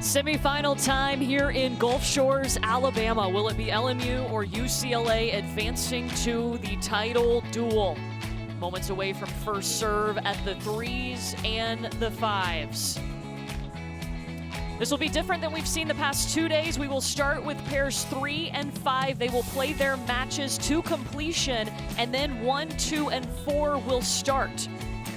Semifinal time here in Gulf Shores, Alabama. Will it be LMU or UCLA advancing to the title duel? Moments away from first serve at the 3s and the 5s. This will be different than we've seen the past 2 days. We will start with pairs 3 and 5. They will play their matches to completion, and then 1, 2, and 4 will start.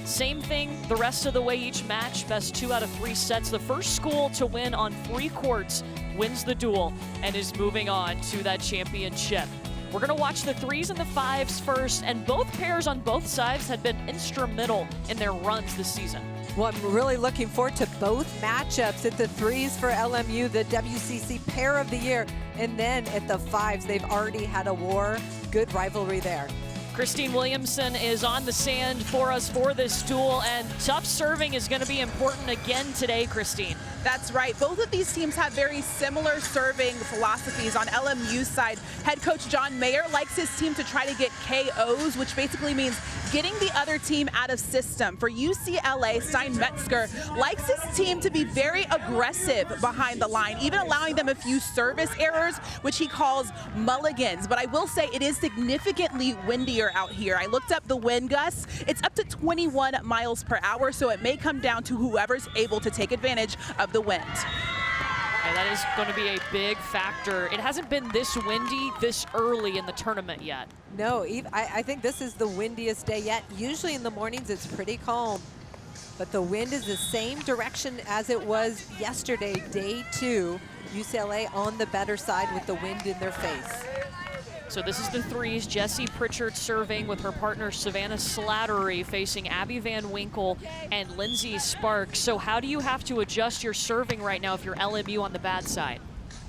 Same thing the rest of the way each match, best 2 out of 3 sets. The first school to win on 3 courts wins the duel and is moving on to that championship. We're gonna watch the 3s and the 5s first, and both pairs on both sides have been instrumental in their runs this season. Well, I'm really looking forward to both matchups. At the 3s for LMU, the WCC Pair of the Year, and then at the 5s, they've already had a war. Good rivalry there. Christine Williamson is on the sand for us for this duel, and tough serving is going to be important again today, Christine. That's right. Both of these teams have very similar serving philosophies. On LMU's side, head coach John Mayer likes his team to try to get KOs, which basically means getting the other team out of system. For UCLA, Stein Metzger likes his team to be very aggressive behind the line, even allowing them a few service errors, which he calls mulligans. But I will say it is significantly windier out here. I looked up the wind gusts. It's up to 21 miles per hour, so it may come down to whoever's able to take advantage of the wind. Yeah, that is going to be a big factor. It hasn't been this windy this early in the tournament yet. No, I think this is the windiest day yet. Usually in the mornings it's pretty calm, but the wind is the same direction as it was yesterday, day 2. UCLA on the better side with the wind in their face. So this is the 3s. Jessie Pritchard serving with her partner Savannah Slattery facing Abby Van Winkle and Lindsay Sparks. So how do you have to adjust your serving right now if you're LMU on the bad side?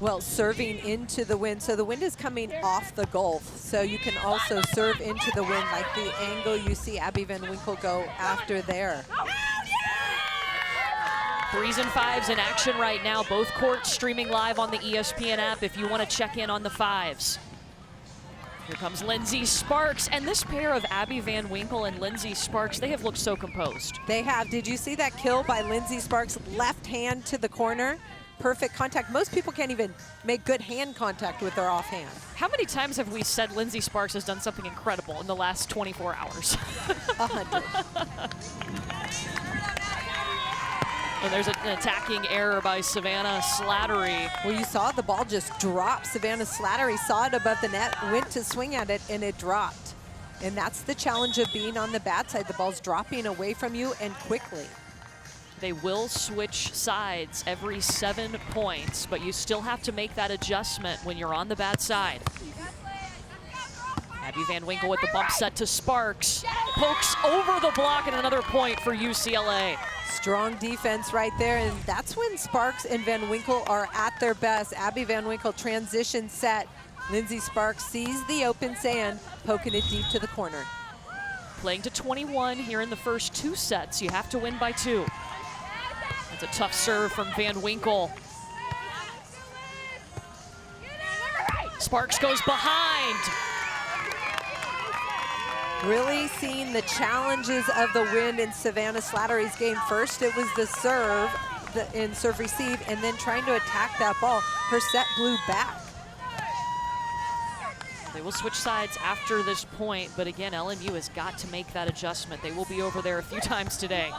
Well, serving into the wind. So the wind is coming off the Gulf. So you can also serve into the wind like the angle you see Abby Van Winkle go after there. 3s and 5s in action right now. Both courts streaming live on the ESPN app if you want to check in on the 5s. Here comes Lindsay Sparks, and this pair of Abby Van Winkle and Lindsay Sparks, they have looked so composed. They have. Did you see that kill by Lindsay Sparks? Left hand to the corner. Perfect contact. Most people can't even make good hand contact with their offhand. How many times have we said Lindsay Sparks has done something incredible in the last 24 hours? 100. And there's an attacking error by Savannah Slattery. Well, you saw the ball just drop. Savannah Slattery saw it above the net, went to swing at it, and it dropped. And that's the challenge of being on the bad side. The ball's dropping away from you and quickly. They will switch sides every 7 points, but you still have to make that adjustment when you're on the bad side. Abby Van Winkle with the bump set to Sparks. Pokes over the block, and another point for UCLA. Strong defense right there, and that's when Sparks and Van Winkle are at their best. Abby Van Winkle transition set. Lindsay Sparks sees the open sand, poking it deep to the corner. Playing to 21 here in the first 2 sets. You have to win by 2. That's a tough serve from Van Winkle. Sparks goes behind. Really seeing the challenges of the wind in Savannah Slattery's game. First, it was the serve in serve receive, and then trying to attack that ball. Her set blew back. They will switch sides after this point, but again, LMU has got to make that adjustment. They will be over there a few times today.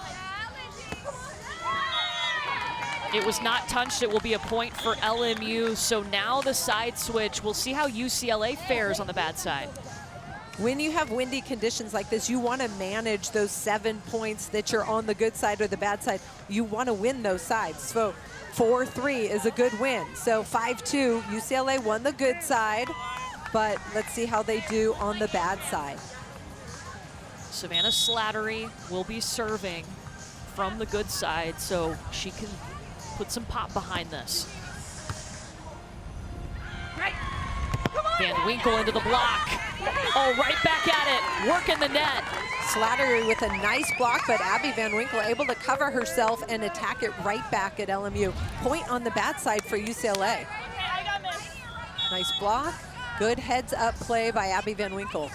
It was not touched. It will be a point for LMU. So now the side switch. We'll see how UCLA fares on the bad side. When you have windy conditions like this, you want to manage those 7 points that you're on the good side or the bad side. You want to win those sides. So 4-3 is a good win. So 5-2, UCLA won the good side, but let's see how they do on the bad side. Savannah Slattery will be serving from the good side, so she can put some pop behind this. Van Winkle into the block. Oh, right back at it, working the net. Slattery with a nice block, but Abby Van Winkle able to cover herself and attack it right back at LMU. Point on the bad side for UCLA. Nice block, good heads up play by Abby Van Winkle.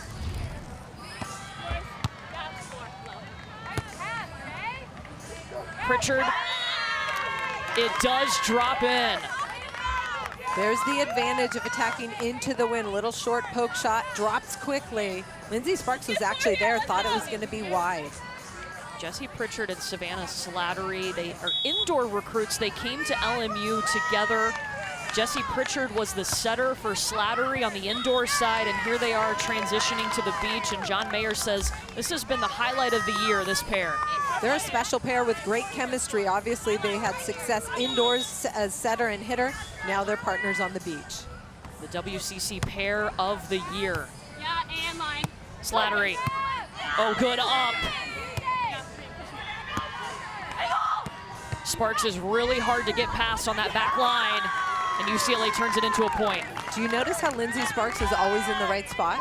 Pritchard It does drop in. There's the advantage of attacking into the wind. Little short poke shot, drops quickly. Lindsay Sparks was actually there, thought it was going to be wide. Jessie Pritchard and Savannah Slattery, they are indoor recruits. They came to LMU together. Jessie Pritchard was the setter for Slattery on the indoor side, and here they are transitioning to the beach, and John Mayer says this has been the highlight of the year, this pair. They're a special pair with great chemistry. Obviously, they had success indoors as setter and hitter. Now they're partners on the beach. The WCC pair of the year. Yeah, and mine. Slattery. Oh, good up. Sparks is really hard to get past on that back line, and UCLA turns it into a point. Do you notice how Lindsay Sparks is always in the right spot?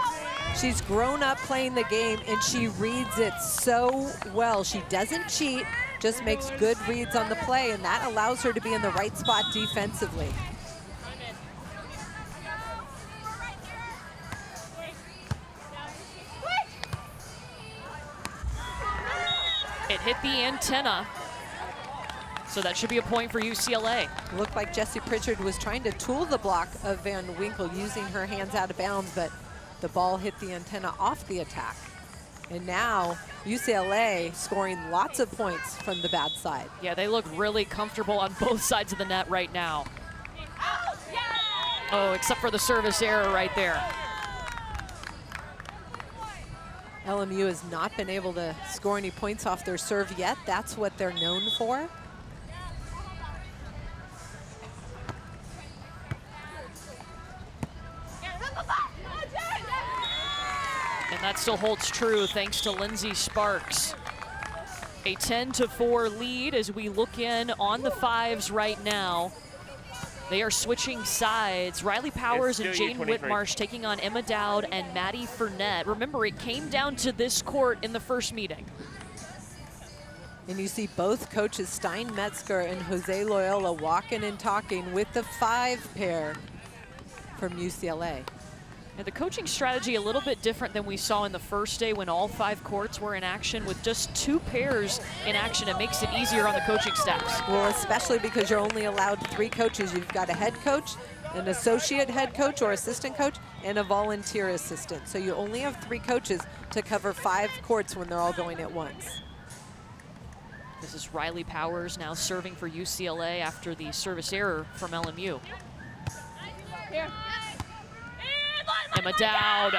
She's grown up playing the game, and she reads it so well. She doesn't cheat, just makes good reads on the play, and that allows her to be in the right spot defensively. It hit the antenna, so that should be a point for UCLA. Looked like Jessie Pritchard was trying to tool the block of Van Winkle using her hands out of bounds, but the ball hit the antenna off the attack. And now UCLA scoring lots of points from the bad side. Yeah, they look really comfortable on both sides of the net right now. Oh, except for the service error right there. LMU has not been able to score any points off their serve yet. That's what they're known for. And that still holds true thanks to Lindsay Sparks. A 10-4 lead as we look in on the fives right now. They are switching sides. Riley Powers and Jane Whitmarsh taking on Emma Dowd and Maddie Fournette. Remember, it came down to this court in the first meeting. And you see both coaches, Stein Metzger and Jose Loyola, walking and talking with the five pair from UCLA. And the coaching strategy a little bit different than we saw in the first day when all five courts were in action. With just two pairs in action, it makes it easier on the coaching staffs. Well, especially because you're only allowed three coaches. You've got a head coach, an associate head coach or assistant coach, and a volunteer assistant. So you only have three coaches to cover five courts when they're all going at once. This is Riley Powers now serving for UCLA after the service error from LMU. Here. Emma Dowd.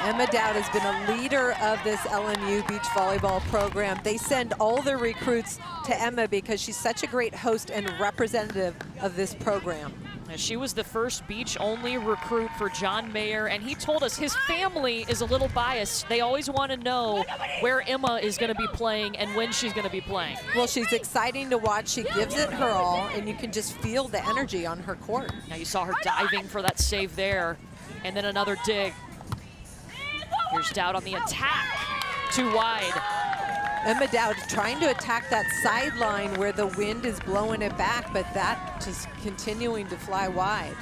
Emma Dowd has been a leader of this LMU beach volleyball program. They send all their recruits to Emma because she's such a great host and representative of this program. She was the first beach-only recruit for John Mayer, and he told us his family is a little biased. They always want to know where Emma is going to be playing and when she's going to be playing. Well, she's exciting to watch. She gives it her all, and you can just feel the energy on her court. Now you saw her diving for that save there, and then another dig. Here's Dowd on the attack, too wide. Emma Dowd trying to attack that sideline where the wind is blowing it back, but that just continuing to fly wide.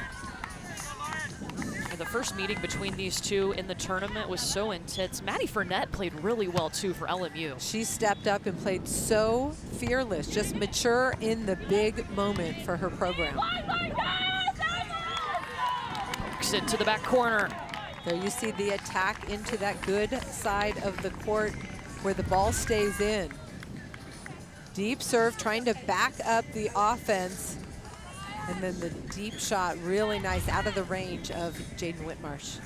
And the first meeting between these two in the tournament was so intense. Maddie Fournette played really well too for LMU. She stepped up and played so fearless, just mature in the big moment for her program. Hooks it to the back corner. There you see the attack into that good side of the court where the ball stays in. Deep serve, trying to back up the offense. And then the deep shot, really nice, out of the range of Jaden Whitmarsh.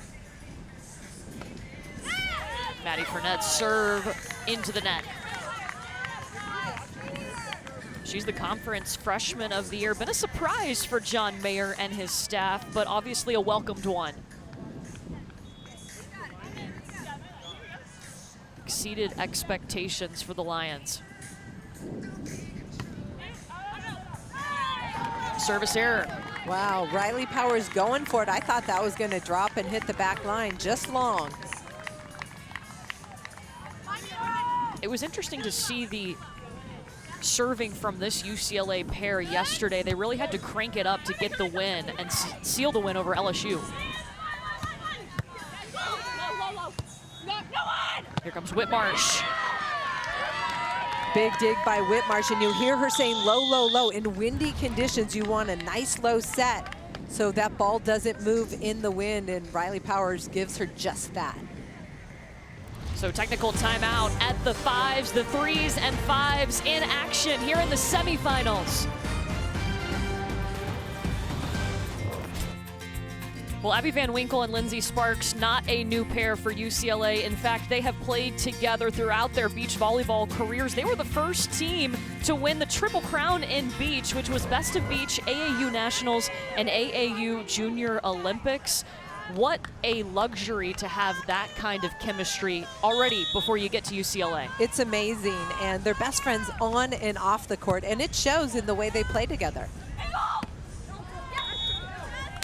Maddie Fournette serve into the net. She's the conference freshman of the year. Been a surprise for John Mayer and his staff, but obviously a welcomed one. Exceeded expectations for the Lions. Service error. Wow, Riley Powers going for it. I thought that was going to drop and hit the back line just long. It was interesting to see the serving from this UCLA pair yesterday. They really had to crank it up to get the win and seal the win over LSU. Here comes Whitmarsh. Big dig by Whitmarsh, and you hear her saying low, low, low. In windy conditions, you want a nice low set so that ball doesn't move in the wind, and Riley Powers gives her just that. So technical timeout at the 5s, the 3s and 5s in action here in the semifinals. Well, Abby Van Winkle and Lindsay Sparks, not a new pair for UCLA. In fact, they have played together throughout their beach volleyball careers. They were the first team to win the Triple Crown in beach, which was Best of Beach, AAU Nationals, and AAU Junior Olympics. What a luxury to have that kind of chemistry already before you get to UCLA. It's amazing, and they're best friends on and off the court, and it shows in the way they play together.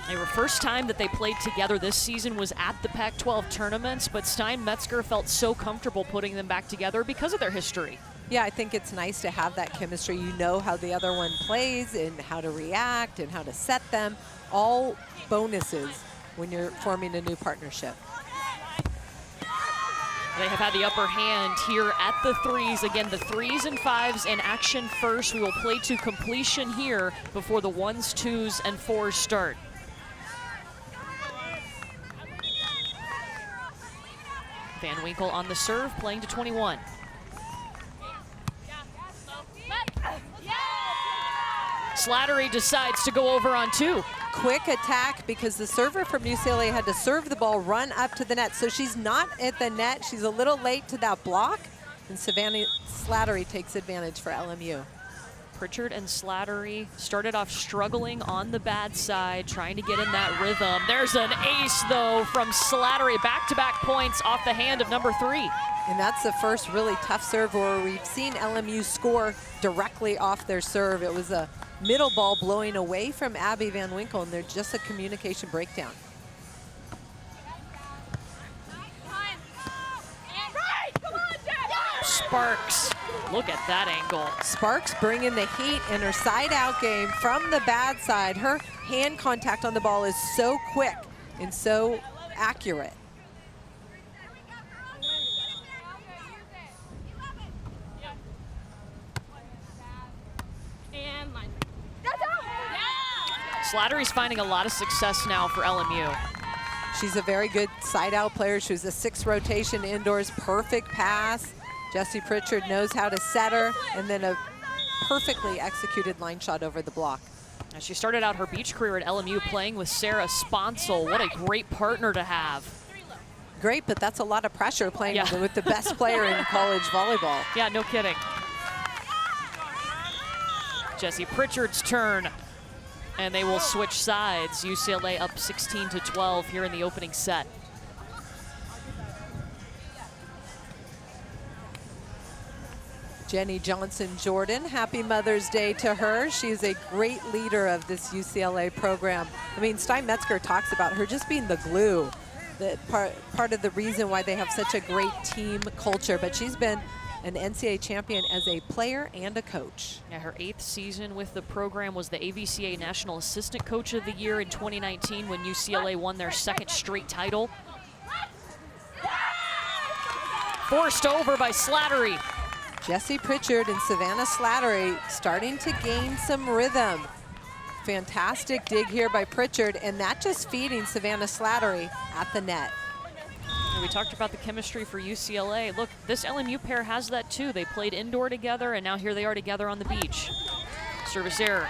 The first time that they played together this season was at the Pac-12 tournaments, but Stein-Metzger felt so comfortable putting them back together because of their history. Yeah, I think it's nice to have that chemistry. You know how the other one plays and how to react and how to set them. All bonuses when you're forming a new partnership. They have had the upper hand here at the 3s. Again, the 3s and 5s in action first. We will play to completion here before the 1s, 2s, and 4s start. Van Winkle on the serve, playing to 21. Slattery decides to go over on 2. Quick attack because the server from UCLA had to serve the ball, run up to the net. So she's not at the net. She's a little late to that block. And Savannah Slattery takes advantage for LMU. Pritchard and Slattery started off struggling on the bad side, trying to get in that rhythm. There's an ace, though, from Slattery. Back-to-back points off the hand of number 3. And that's the first really tough serve where we've seen LMU score directly off their serve. It was a middle ball blowing away from Abby Van Winkle, and they're just a communication breakdown. Sparks, look at that angle. Sparks bringing the heat in her side-out game from the bad side. Her hand contact on the ball is so quick and so accurate. Slattery's finding a lot of success now for LMU. She's a very good side-out player. She was a 6 rotation indoors, perfect pass. Jessie Pritchard knows how to set her, and then a perfectly executed line shot over the block. Now, she started out her beach career at LMU playing with Sarah Sponsel. What a great partner to have. Great, but that's a lot of pressure playing with the best player in college volleyball. Yeah, no kidding. Jessie Pritchard's turn. And they will switch sides. UCLA up 16-12 here in the opening set. Jenny Johnson-Jordan, happy Mother's Day to her. She's a great leader of this UCLA program. I mean, Stein-Metzger talks about her just being the glue, that part of the reason why they have such a great team culture, but she's been an NCAA champion as a player and a coach. Yeah, her 8th season with the program was the AVCA National Assistant Coach of the Year in 2019 when UCLA won their 2nd straight title. Forced over by Slattery. Jessie Pritchard and Savannah Slattery starting to gain some rhythm. Fantastic dig here by Pritchard, and that just feeding Savannah Slattery at the net. And we talked about the chemistry for UCLA. Look, this LMU pair has that too. They played indoor together, and now here they are together on the beach. Service error.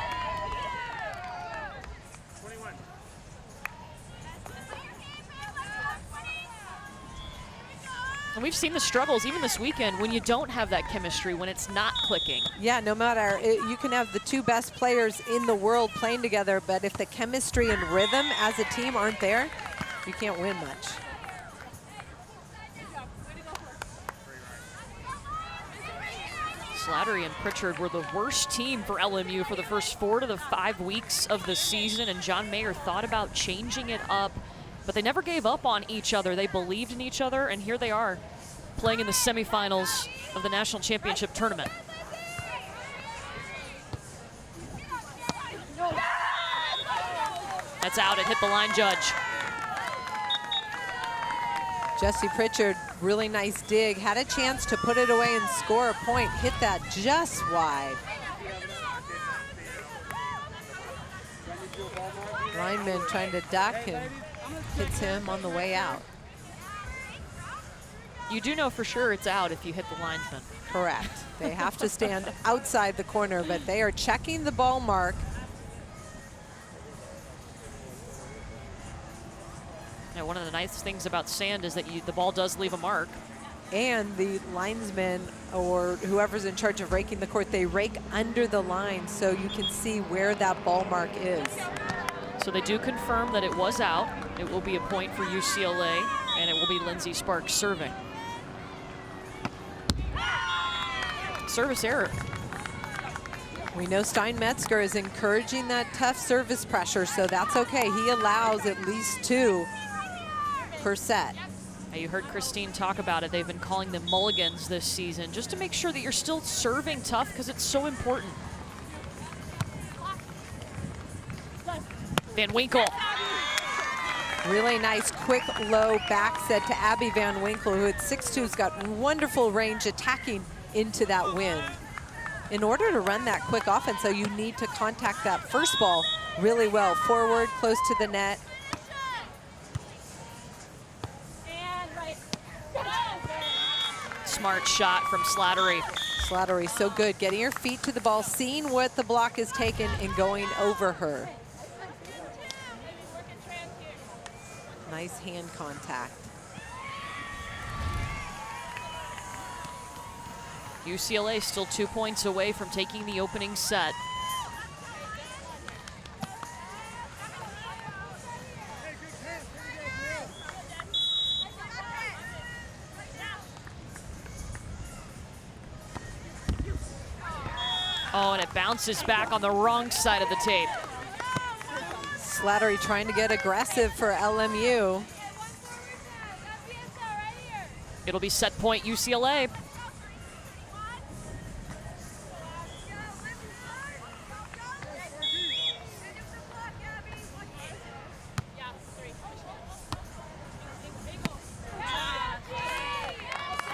And we've seen the struggles even this weekend when you don't have that chemistry, when it's not clicking. Yeah, no matter, you can have the 2 best players in the world playing together, but if the chemistry and rhythm as a team aren't there, you can't win much. Slattery and Pritchard were the worst team for LMU for the first 4 to the 5 weeks of the season, and John Mayer thought about changing it up, but they never gave up on each other. They believed in each other, and here they are playing in the semifinals of the national championship tournament. That's out. It hit the line judge. Jesse Pritchard, really nice dig. Had a chance to put it away and score a point. Hit that just wide. Lineman trying to duck and hits him on the way out. You do know for sure it's out if you hit the linesman. Correct. They have to stand outside the corner, but they are checking the ball mark. Yeah, one of the nice things about sand is that the ball does leave a mark. And the linesmen or whoever's in charge of raking the court, they rake under the line so you can see where that ball mark is. So they do confirm that it was out. It will be a point for UCLA, and it will be Lindsey Sparks serving. Service error. We know Steinmetzger is encouraging that tough service pressure, so that's okay. He allows at least 2 per set. Now you heard Christine talk about it. They've been calling them mulligans this season, just to make sure that you're still serving tough because it's so important. Van Winkle. Really nice, quick, low back set to Abby Van Winkle, who at 6'2", has got wonderful range attacking into that wind. In order to run that quick offense, so you need to contact that first ball really well. Forward, close to the net. Smart shot from Slattery. Slattery, so good. Getting her feet to the ball, seeing what the block is taken, and going over her. Nice hand contact. UCLA still 2 points away from taking the opening set. Oh, and it bounces back on the wrong side of the tape. Slattery trying to get aggressive for LMU. It'll be set point UCLA.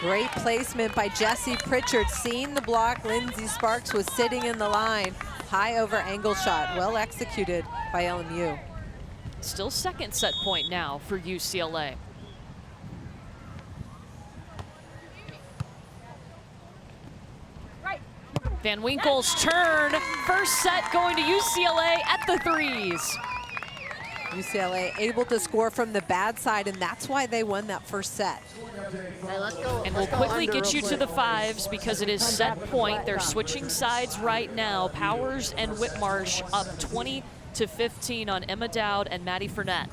Great placement by Jesse Pritchard. Seeing the block, Lindsey Sparks was sitting in the line. High over angle shot, well executed by LMU. Still second set point now for UCLA. Van Winkle's turn. First set going to UCLA at the threes. UCLA able to score from the bad side, and that's why they won that first set. And we'll quickly get you to the fives because it is set point. They're switching sides right now. Powers and Whitmarsh up 20-15 on Emma Dowd and Maddie Fournette.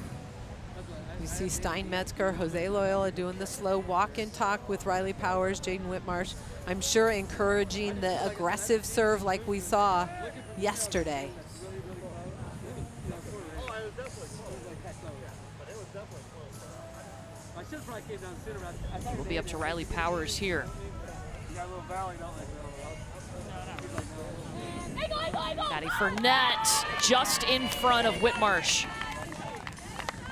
You see Steinmetzger, Jose Loyola doing the slow walk and talk with Riley Powers, Jaden Whitmarsh. I'm sure encouraging the aggressive serve like we saw yesterday. We'll be up to Riley Powers here. Maddie Fournette just in front of Whitmarsh.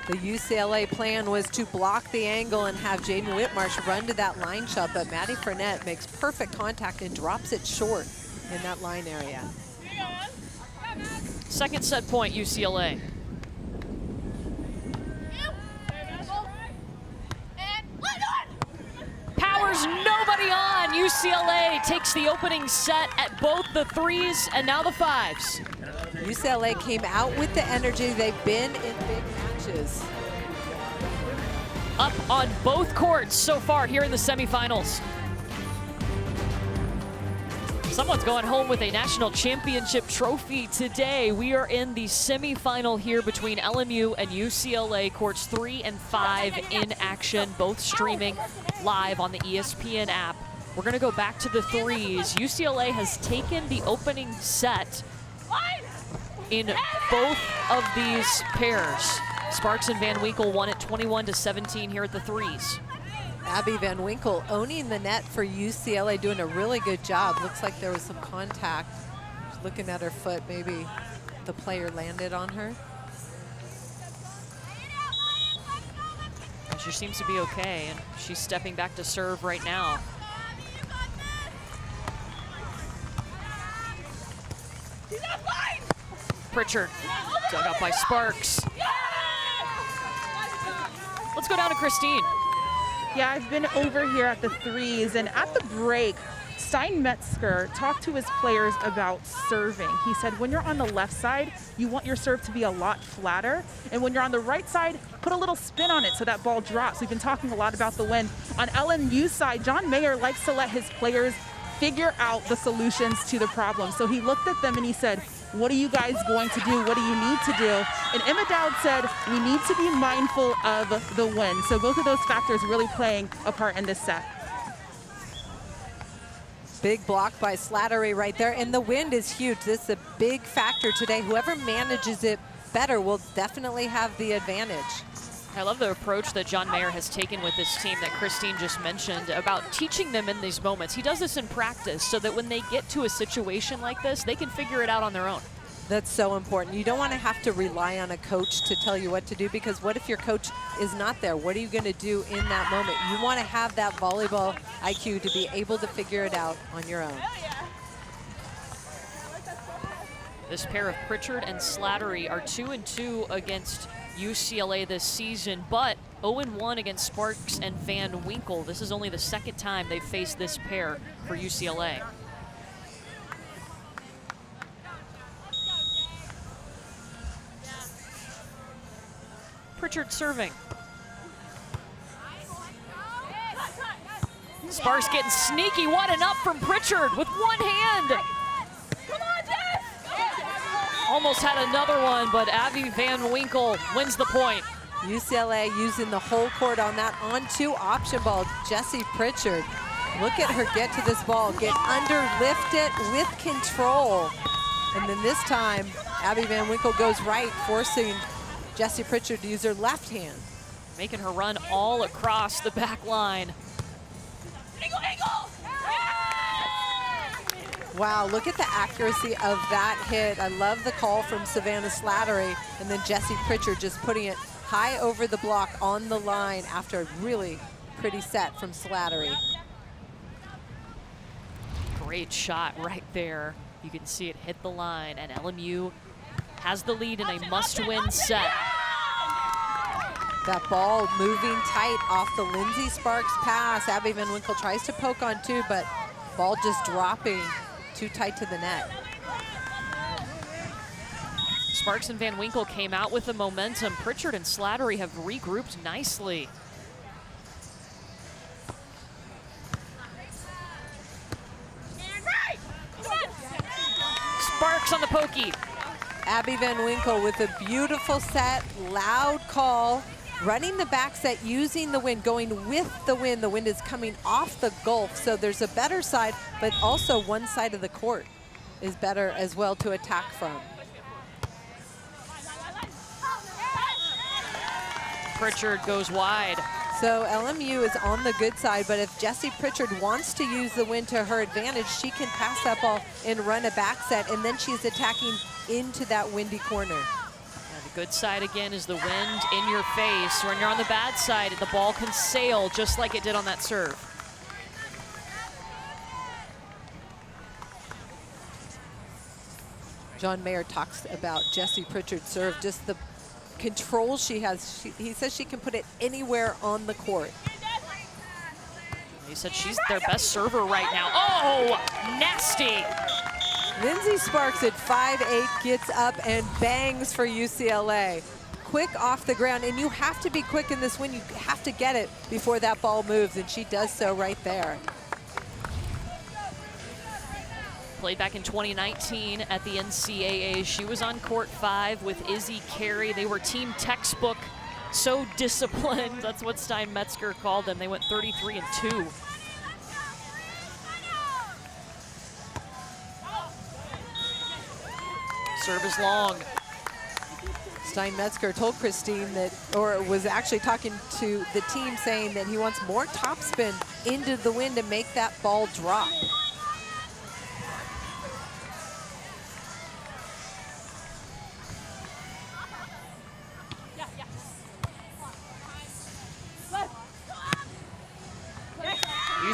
The UCLA plan was to block the angle and have Jaden Whitmarsh run to that line shot, but Maddie Fournette makes perfect contact and drops it short in that line area. Second set point, UCLA. Powers, nobody on. UCLA takes the opening set at both the threes and now the fives. UCLA came out with the energy. They've been in big matches. Up on both courts so far here in the semifinals. Someone's going home with a national championship trophy today. We are in the semifinal here between LMU and UCLA. Courts 3 and 5 in action, both streaming live on the ESPN app. We're going to go back to the threes. UCLA has taken the opening set in both of these pairs. Sparks and Van Winkle won it 21-17 here at the threes. Abby Van Winkle owning the net for UCLA, doing a really good job. Looks like there was some contact. Just looking at her foot, maybe the player landed on her. she seems to be okay, and she's stepping back to serve right now. Pritchard, dug up by Sparks. Let's go down to Christine. Yeah, I've been over here at the threes, and at the break, Steinmetzger talked to his players about serving. He said when you're on the left side, you want your serve to be a lot flatter, and when you're on the right side, put a little spin on it so that ball drops. We've been talking a lot about the wind. On LMU's side, John Mayer likes to let his players figure out the solutions to the problem. So he looked at them and he said, what are you guys going to do? What do you need to do? And Emma Dowd said, we need to be mindful of the wind. So both of those factors really playing a part in this set. Big block by Slattery right there, and the wind is huge. This is a big factor today. Whoever manages it better will definitely have the advantage. I love the approach that John Mayer has taken with this team that Christine just mentioned about teaching them in these moments. He does this in practice so that when they get to a situation like this, they can figure it out on their own. That's so important. You don't want to have to rely on a coach to tell you what to do, because what if your coach is not there? What are you going to do in that moment? You want to have that volleyball IQ to be able to figure it out on your own. This pair of Pritchard and Slattery are 2-2 against UCLA this season, but 0-1 against Sparks and Van Winkle. This is only the second time they've faced this pair for UCLA. Pritchard serving. Sparks getting sneaky. What an up from Pritchard with one hand. Almost had another one, but Abby Van Winkle wins the point. UCLA using the whole court on that on-2 option ball. Jessie Pritchard, look at her get to this ball, get under, lift it with control. And then this time, Abby Van Winkle goes right, forcing Jessie Pritchard to use her left hand. Making her run all across the back line. Wow, look at the accuracy of that hit. I love the call from Savannah Slattery, and then Jessie Pritchard just putting it high over the block on the line after a really pretty set from Slattery. Great shot right there. You can see it hit the line, and LMU has the lead in a must-win set. That ball moving tight off the Lindsey Sparks pass. Abby Van Winkle tries to poke on two, but ball just dropping too tight to the net. Sparks and Van Winkle came out with the momentum. Pritchard and Slattery have regrouped nicely. Sparks on the pokey. Abby Van Winkle with a beautiful set, loud call, running the back set, using the wind, going with the wind. The wind is coming off the Gulf, so there's a better side, but also one side of the court is better as well to attack from. Pritchard goes wide. So LMU is on the good side, but if Jessie Pritchard wants to use the wind to her advantage, she can pass that ball and run a back set, and then she's attacking into that windy corner. The good side again is the wind in your face. When you're on the bad side, the ball can sail just like it did on that serve. John Mayer talks about Jessie Pritchard's serve, just the control she has. He says she can put it anywhere on the court. He said she's their best server right now. Oh, nasty. Lindsey Sparks at 5'8" gets up and bangs for UCLA. Quick off the ground, and you have to be quick in this win. You have to get it before that ball moves, and she does so right there. Played back in 2019 at the NCAA. She was on court 5 with Izzy Carey. They were team textbook, so disciplined. That's what Steinmetzger called them. They went 33-2. Serve is long. Steinmetzger told Christine that, or was actually talking to the team, saying that he wants more topspin into the wind to make that ball drop.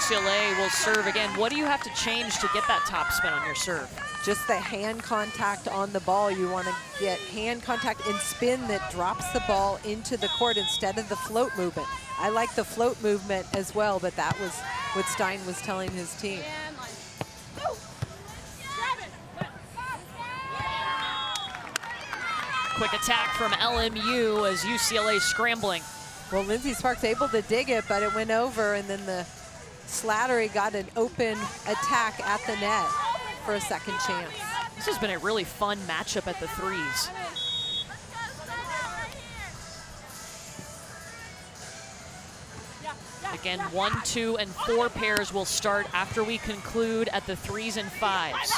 UCLA will serve again. What do you have to change to get that top spin on your serve? Just the hand contact on the ball. You want to get hand contact and spin that drops the ball into the court instead of the float movement. I like the float movement as well, but that was what Stein was telling his team. Quick attack from LMU as UCLA scrambling. Well, Lindsey Sparks able to dig it, but it went over, and then the Slattery got an open attack at the net for a second chance. This has been a really fun matchup at the threes. Again, 1, 2, and 4 pairs will start after we conclude at the 3s and 5s.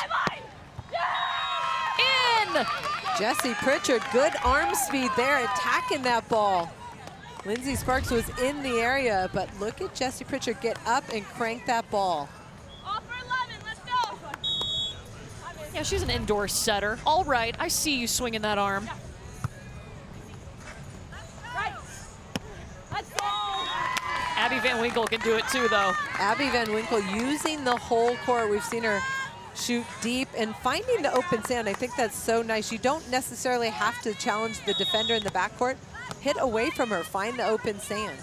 In! Jessie Pritchard, good arm speed there, attacking that ball. Lindsey Sparks was in the area, but look at Jessie Pritchard get up and crank that ball. All for 11, let's go. Yeah, she's an indoor setter. All right, I see you swinging that arm. Right. Let's go. Abby Van Winkle can do it too, though. Abby Van Winkle using the whole court. We've seen her shoot deep and finding the open sand. I think that's so nice. You don't necessarily have to challenge the defender in the backcourt. Hit away from her, find the open sand.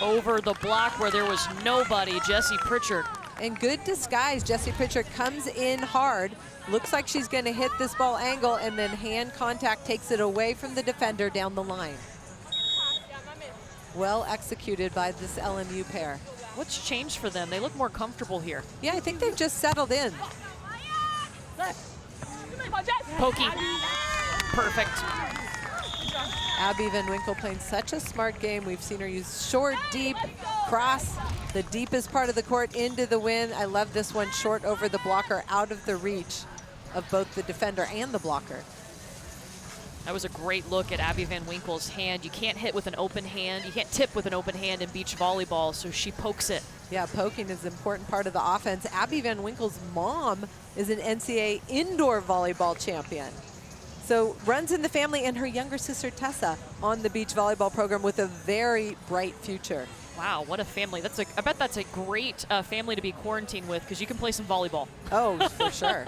Over the block where there was nobody, Jessie Pritchard. And good disguise, Jessie Pritchard comes in hard. Looks like she's gonna hit this ball angle, and then hand contact takes it away from the defender down the line. Well executed by this LMU pair. What's changed for them? They look more comfortable here. Yeah, I think they've just settled in. Pokey. Perfect. Abby Van Winkle playing such a smart game. We've seen her use short, deep, cross, the deepest part of the court into the win. I love this one, short over the blocker, out of the reach of both the defender and the blocker. That was a great look at Abby Van Winkle's hand. You can't hit with an open hand. You can't tip with an open hand in beach volleyball, so she pokes it. Yeah, poking is an important part of the offense. Abby Van Winkle's mom is an NCAA indoor volleyball champion. So runs in the family, and her younger sister Tessa on the beach volleyball program with a very bright future. Wow, what a family. I bet that's a great family to be quarantined with, because you can play some volleyball. Oh, for sure.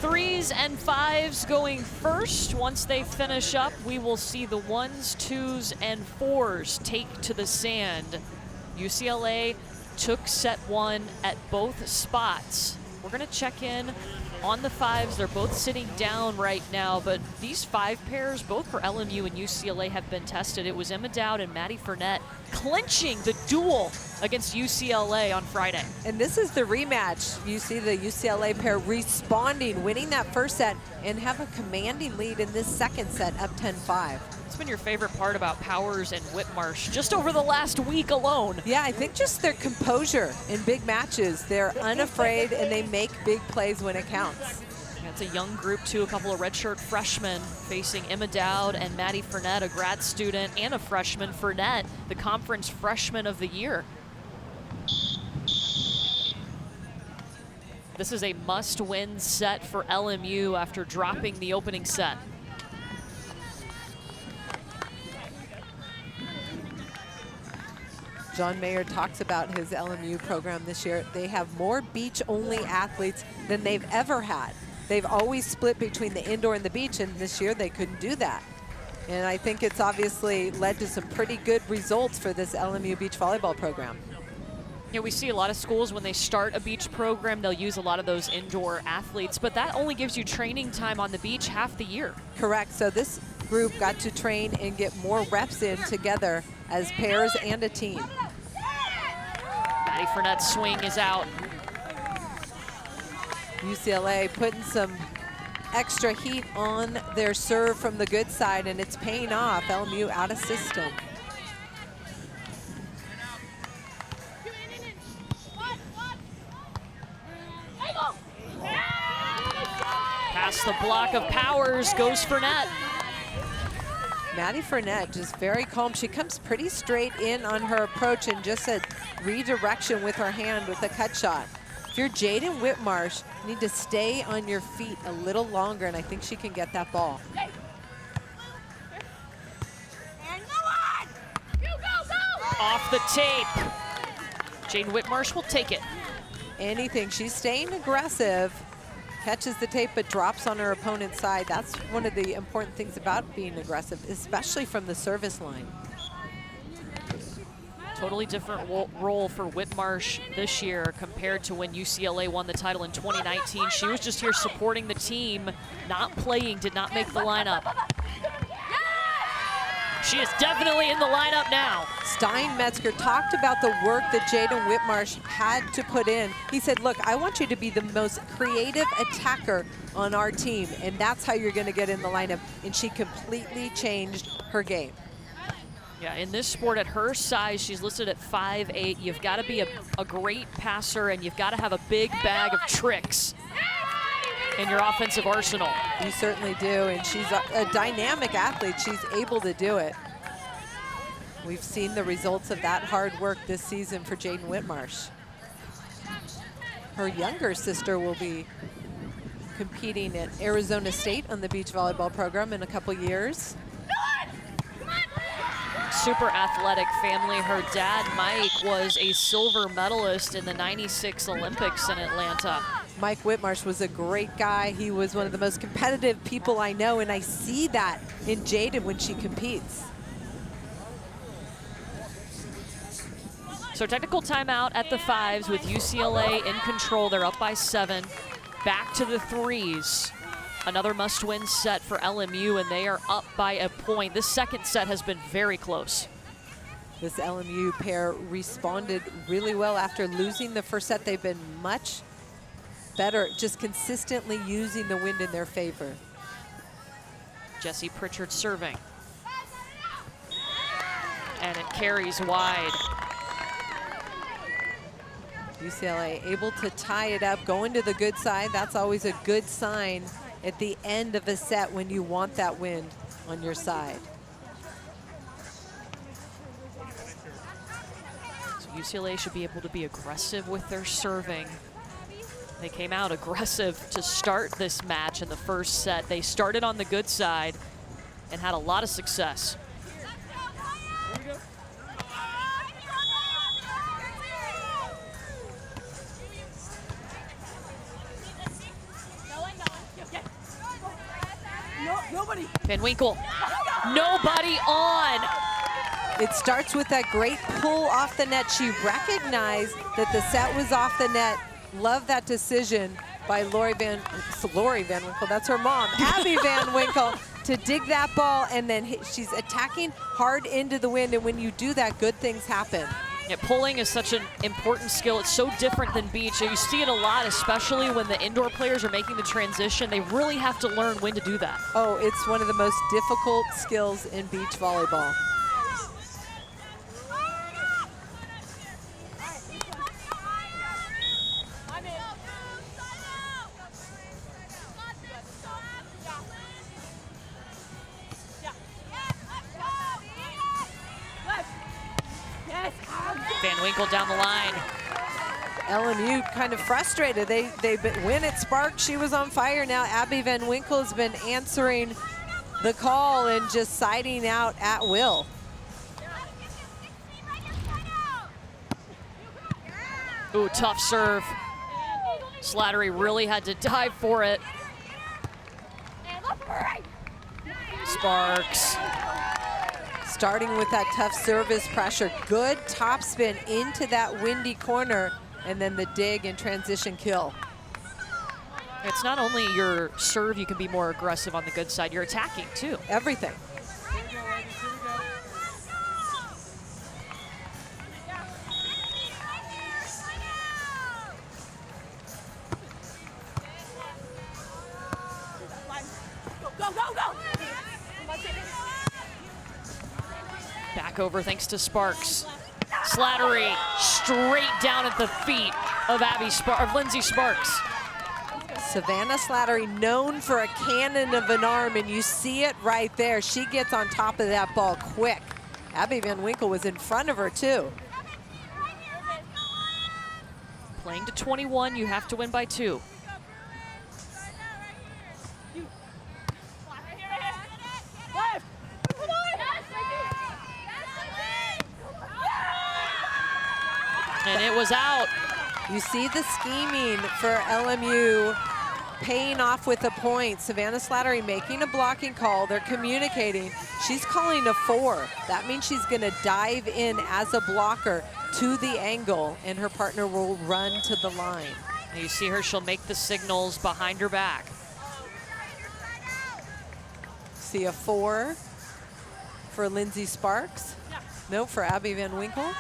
3s and 5s going first. Once they finish up, we will see the 1s, 2s, and 4s take to the sand. UCLA took set 1 at both spots. We're going to check in on the 5s. They're both sitting down right now, but these 5 pairs, both for LMU and UCLA, have been tested. It was Emma Dowd and Maddie Fournette clinching the duel against UCLA on Friday. And this is the rematch. You see the UCLA pair responding, winning that first set, and have a commanding lead in this second set, up 10-5. What's been your favorite part about Powers and Whitmarsh just over the last week alone? Yeah, I think just their composure in big matches. They're unafraid, and they make big plays when it counts. Yeah, it's a young group, too. A couple of redshirt freshmen facing Emma Dowd and Maddie Fournette, a grad student and a freshman. Fournette, the conference freshman of the year. This is a must-win set for LMU after dropping the opening set. John Mayer talks about his LMU program this year. They have more beach-only athletes than they've ever had. They've always split between the indoor and the beach, and this year they couldn't do that. And I think it's obviously led to some pretty good results for this LMU beach volleyball program. You know, we see a lot of schools when they start a beach program, they'll use a lot of those indoor athletes, but that only gives you training time on the beach half the year. Correct. So this group got to train and get more reps in together as pairs and a team. Maddie Fournette's swing is out. UCLA putting some extra heat on their serve from the good side, and it's paying off. LMU out of system. Past the block of Powers goes Fournette. Maddie Fournette just very calm. She comes pretty straight in on her approach and just a redirection with her hand with a cut shot. If you're Jaden Whitmarsh, you need to stay on your feet a little longer, and I think she can get that ball. off the tape. Jaden Whitmarsh will take it. Anything. She's staying aggressive, catches the tape, but drops on her opponent's side. That's one of the important things about being aggressive, especially from the service line. Totally different role for Whitmarsh this year compared to when UCLA won the title in 2019. She was just here supporting the team, not playing, did not make the lineup. She is definitely in the lineup now. Steinmetzger talked about the work that Jaden Whitmarsh had to put in. He said, look, I want you to be the most creative attacker on our team, and that's how you're going to get in the lineup. And she completely changed her game. Yeah, in this sport at her size, she's listed at 5'8". You've got to be a great passer, and you've got to have a big bag of tricks in your offensive arsenal. You certainly do, and she's a dynamic athlete. She's able to do it. We've seen the results of that hard work this season for Jaden Whitmarsh. Her younger sister will be competing at Arizona State on the beach volleyball program in a couple years. Super athletic family. Her dad, Mike, was a silver medalist in the '96 Olympics in Atlanta. Mike Whitmarsh was a great guy. He was one of the most competitive people I know, and I see that in Jaden when she competes. So technical timeout at the 5s with UCLA in control. They're up by 7. Back to the 3s. Another must-win set for LMU, and they are up by a point. This second set has been very close. This LMU pair responded really well after losing the first set. They've been much better, just consistently using the wind in their favor. Jessie Pritchard serving. And it carries wide. UCLA able to tie it up, going to the good side. That's always a good sign at the end of a set when you want that wind on your side. So UCLA should be able to be aggressive with their serving. They came out aggressive to start this match in the first set. They started on the good side and had a lot of success. Van Winkle, nobody on. It starts with that great pull off the net. She recognized that the set was off the net. Love that decision by Lori Van Winkle, that's her mom, Abby Van Winkle, to dig that ball, and then she's attacking hard into the wind, and when you do that, good things happen. Yeah, pulling is such an important skill. It's so different than beach. You see it a lot, especially when the indoor players are making the transition. They really have to learn when to do that. Oh, it's one of the most difficult skills in beach volleyball. Van Winkle down the line. LMU kind of frustrated. They win at Spark. She was on fire. Now Abby Van Winkle has been answering the call and just siding out at will. Ooh, tough serve. Slattery really had to dive for it. Sparks. Starting with that tough service pressure. Good topspin into that windy corner, and then the dig and transition kill. It's not only your serve, you can be more aggressive on the good side, you're attacking too. Everything. Back over thanks to Sparks. Slattery straight down at the feet of Lindsay Sparks. Savannah Slattery, known for a cannon of an arm, and you see it right there. She gets on top of that ball quick. Abby Van Winkle was in front of her too. Playing to 21, you have to win by 2. And it was out. You see the scheming for LMU paying off with a point. Savannah Slattery making a blocking call. They're communicating. She's calling a 4. That means she's going to dive in as a blocker to the angle, and her partner will run to the line. And you see her, she'll make the signals behind her back. See a 4 for Lindsay Sparks. No, for Abby Van Winkle.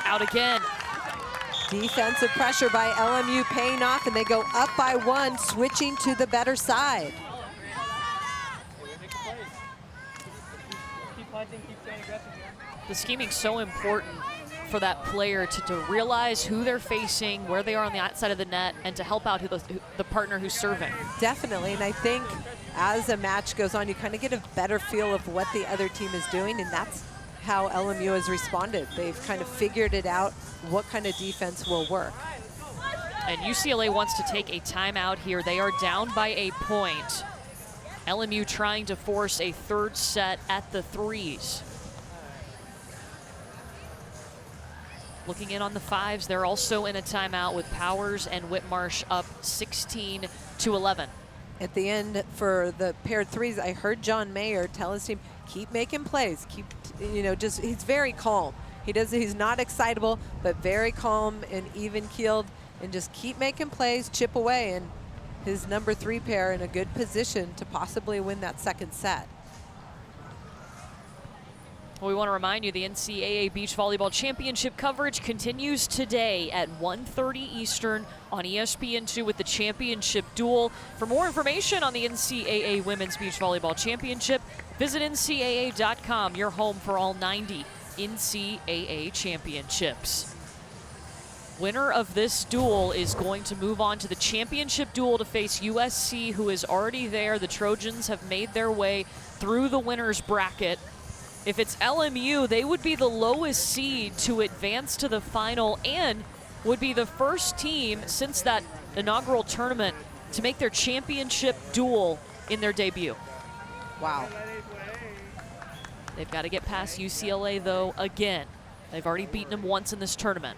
Out again. Defensive pressure by LMU paying off, and they go up by 1, switching to the better side. The scheming's so important for that player to realize who they're facing, where they are on the outside of the net, and to help out the partner who's serving. Definitely, and I think as a match goes on, you kind of get a better feel of what the other team is doing, and that's how LMU has responded. They've kind of figured it out, what kind of defense will work. And UCLA wants to take a timeout here. They are down by a point. LMU trying to force a third set at the threes. Looking in on the 5s, they're also in a timeout with Powers and Whitmarsh up 16-11. At the end for the paired threes, I heard John Mayer tell his team, keep making plays, keep, he's very calm. He's not excitable, but very calm and even keeled, and just keep making plays, chip away, and his number 3 pair in a good position to possibly win that second set. Well, we want to remind you the NCAA Beach Volleyball Championship coverage continues today at 1:30 Eastern on ESPN2 with the championship duel. For more information on the NCAA Women's Beach Volleyball Championship, visit ncaa.com, your home for all 90 NCAA championships. Winner of this duel is going to move on to the championship duel to face USC, who is already there. The Trojans have made their way through the winner's bracket. If it's LMU, they would be the lowest seed to advance to the final and would be the first team since that inaugural tournament to make their championship duel in their debut. Wow. They've got to get past UCLA, though, again. They've already beaten them once in this tournament.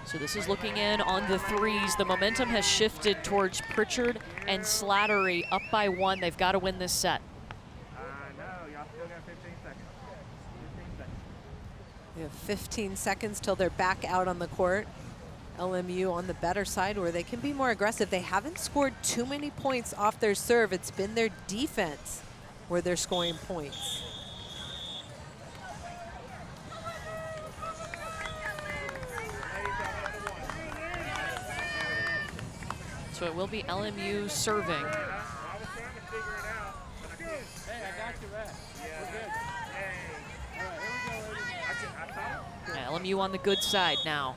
So this is looking in on the threes. The momentum has shifted towards Pritchard and Slattery up by 1. They've got to win this set. We have 15 seconds till they're back out on the court. LMU on the better side where they can be more aggressive. They haven't scored too many points off their serve. It's been their defense where they're scoring points. So it will be LMU serving. I was trying to figure it out, but I couldn't. Hey, I got you back. We're good. Hey. All right, here we go, ladies. I thought. LMU on the good side now.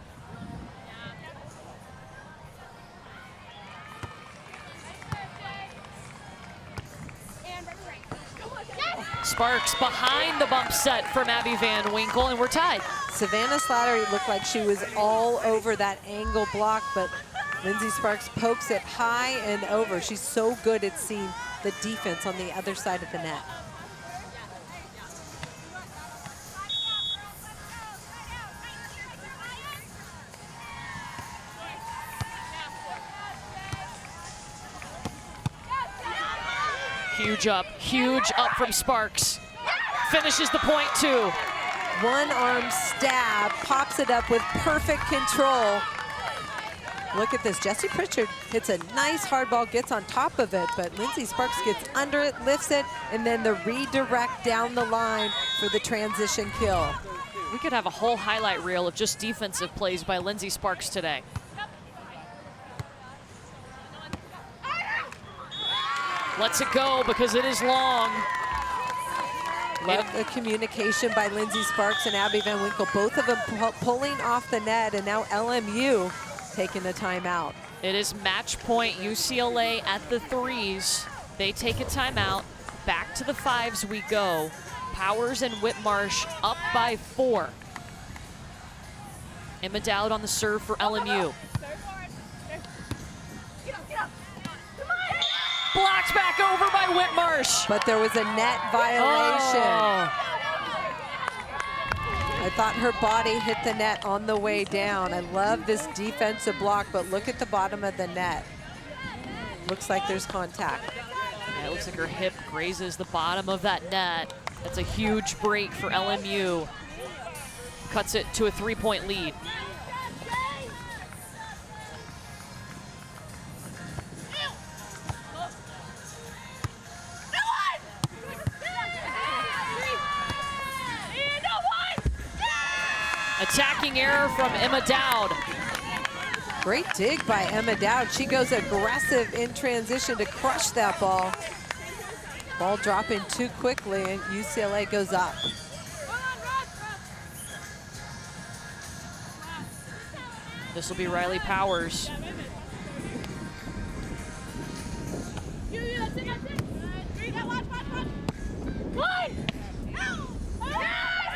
Sparks behind the bump set from Abby Van Winkle, and we're tied. Savannah Slattery looked like she was all over that angle block, but Lindsay Sparks pokes it high and over. She's so good at seeing the defense on the other side of the net. Huge up from Sparks. Finishes the point, too. One arm stab, pops it up with perfect control. Look at this, Jessie Pritchard hits a nice hard ball, gets on top of it, but Lindsay Sparks gets under it, lifts it, and then the redirect down the line for the transition kill. We could have a whole highlight reel of just defensive plays by Lindsay Sparks today. Lets it go because it is long. Love the communication by Lindsay Sparks and Abby Van Winkle, both of them pulling off the net, and now LMU taking a timeout. It is match point UCLA at the threes. They take a timeout. Back to the 5s we go. Powers and Whitmarsh up by 4. Emma Dowd on the serve for LMU. Whitmarsh. But there was a net violation. Oh. I thought her body hit the net on the way down. I love this defensive block, but look at the bottom of the net. Looks like there's contact. Yeah, it looks like her hip grazes the bottom of that net. That's a huge break for LMU. Cuts it to a 3-point lead. Attacking error from Emma Dowd. Great dig by Emma Dowd. She goes aggressive in transition to crush that ball. Ball dropping too quickly, and UCLA goes up. This will be Riley Powers.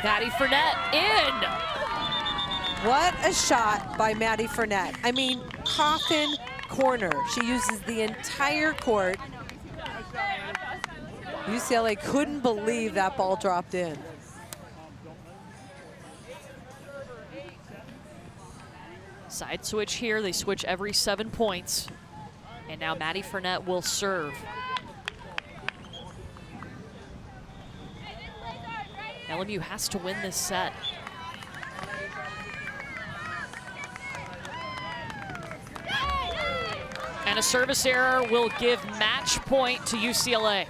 Maddie Fournette in. What a shot by Maddie Fournette. I mean, coffin corner. She uses the entire court. UCLA couldn't believe that ball dropped in. Side switch here. They switch every 7 points. And now Maddie Fournette will serve. LMU has to win this set. And a service error will give match point to UCLA.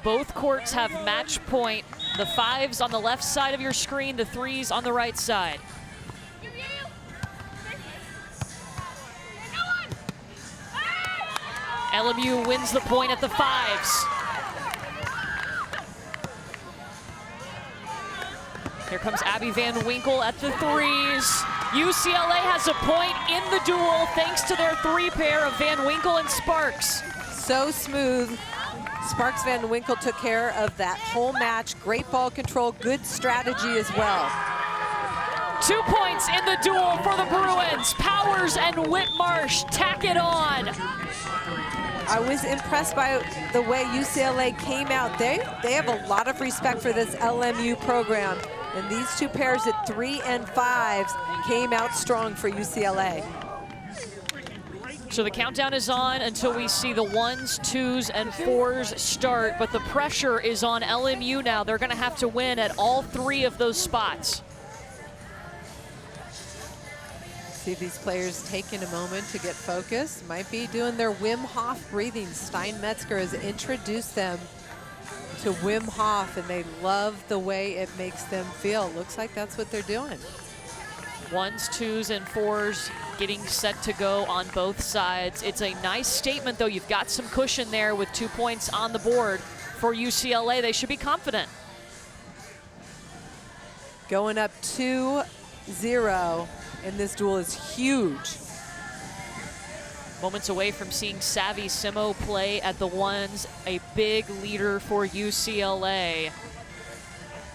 Both courts have match point. The 5s on the left side of your screen, the 3s on the right side. LMU wins the point at the 5s. Here comes Abby Van Winkle at the 3s. UCLA has a point in the duel thanks to their 3 pair of Van Winkle and Sparks. So smooth. Sparks Van Winkle took care of that whole match. Great ball control, good strategy as well. 2 points in the duel for the Bruins. Powers and Whitmarsh tack it on. I was impressed by the way UCLA came out. They have a lot of respect for this LMU program. And these 2 pairs at 3 and 5s came out strong for UCLA. So the countdown is on until we see the 1s, 2s, and 4s start, but the pressure is on LMU now. They're gonna have to win at all 3 of those spots. See these players taking a moment to get focused. Might be doing their Wim Hof breathing. Stein Metzger has introduced them to Wim Hof, and they love the way it makes them feel. Looks like that's what they're doing. 1s, 2s, and 4s getting set to go on both sides. It's a nice statement, though. You've got some cushion there with 2 points on the board for UCLA. They should be confident. Going up 2-0 in this duel is huge. Moments away from seeing Savvy Simo play at the 1s, a big leader for UCLA.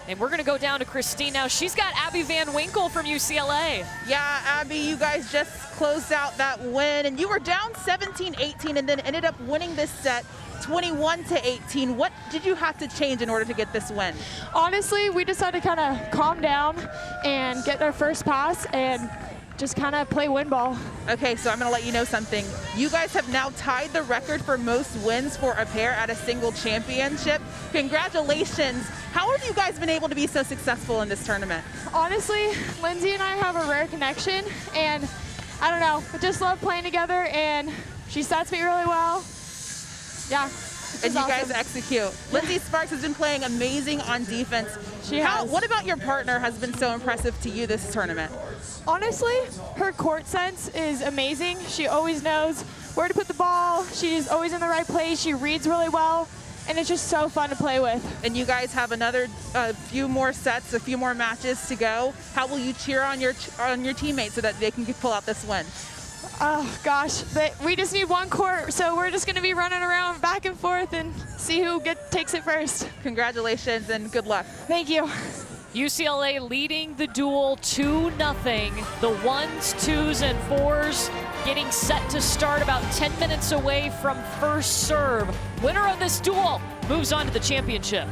And we're gonna go down to Christine now. She's got Abby Van Winkle from UCLA. Yeah, Abby, you guys just closed out that win, and you were down 17-18 and then ended up winning this set 21-18. What did you have to change in order to get this win? Honestly, we decided to kind of calm down and get our first pass and just kind of play win ball. Okay, so I'm going to let you know something. You guys have now tied the record for most wins for a pair at a single championship. Congratulations. How have you guys been able to be so successful in this tournament? Honestly, Lindsay and I have a rare connection, and I don't know, we just love playing together, and she sets me really well. Yeah. And you guys execute. Lindsay Sparks has been playing amazing on defense. She has. What about your partner has been so impressive to you this tournament? Honestly, her court sense is amazing. She always knows where to put the ball. She's always in the right place. She reads really well, and it's just so fun to play with. And you guys have another few more sets, a few more matches to go. How will you cheer on your teammates so that they can pull out this win? Oh gosh, we just need one court, so we're just going to be running around back and forth and see who takes it first. Congratulations and good luck. Thank you. UCLA leading the duel 2-0. The 1s, 2s, and 4s getting set to start, about 10 minutes away from first serve. Winner of this duel moves on to the championship.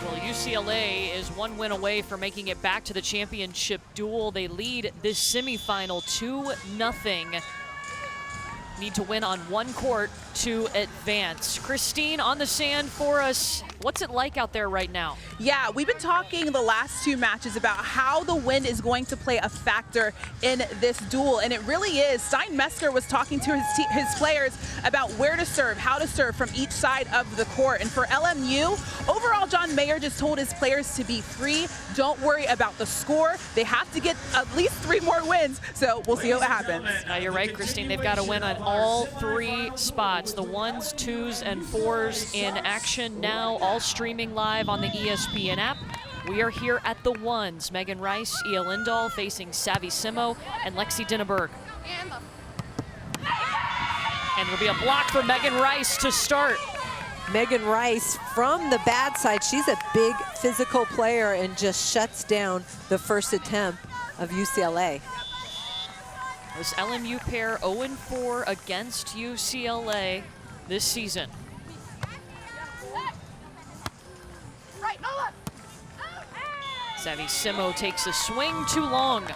Well, UCLA is one win away from making it back to the championship duel. They lead this semifinal 2-0. Need to win on one court to advance. Christine, on the sand for us. What's it like out there right now? Yeah, we've been talking the last two matches about how the wind is going to play a factor in this duel, and it really is. Steinmetzger was talking to his players about where to serve, how to serve from each side of the court. And for LMU, overall, John Mayer just told his players to be free. Don't worry about the score. They have to get at least 3 more wins, so we'll see what happens. You're right, Christine. They've got to win on all 3 spots. The 1s, 2s, and 4s in action now, all streaming live on the ESPN app. We are here at the 1s. Megan Rice, Ia Lindahl facing Savvy Simo and Lexi Dinneberg. And it'll be a block for Megan Rice to start. Megan Rice from the bad side. She's a big physical player and just shuts down the first attempt of UCLA. This LMU pair 0-4 against UCLA this season. Savvy Simo takes a swing too long.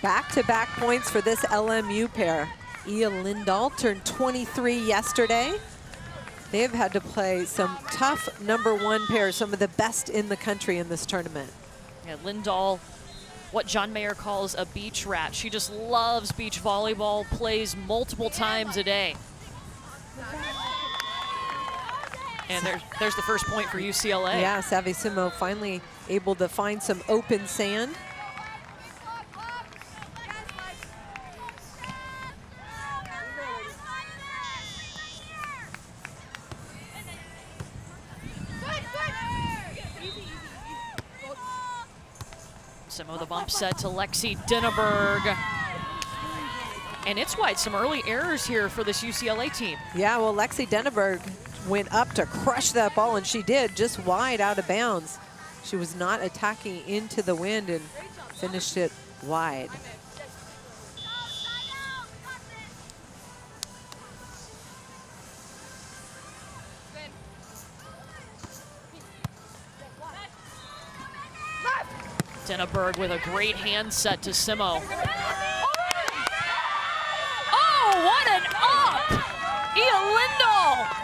Back-to-back points for this LMU pair. Ia Lindahl turned 23 yesterday. They have had to play some tough #1 pairs, some of the best in the country in this tournament. Yeah, Lindahl, what John Mayer calls a beach rat. She just loves beach volleyball, plays multiple times a day. And there's the first point for UCLA. Yeah, Savvy Simo finally able to find some open sand. Simo the bump set to Lexi Dinneberg. And it's wide, some early errors here for this UCLA team. Yeah, well, Lexi Dinneberg went up to crush that ball, and she did, just wide out of bounds. She was not attacking into the wind and finished it wide. Dinneberg with a great hand set to Simo. Oh, what an up! Ia Lindahl!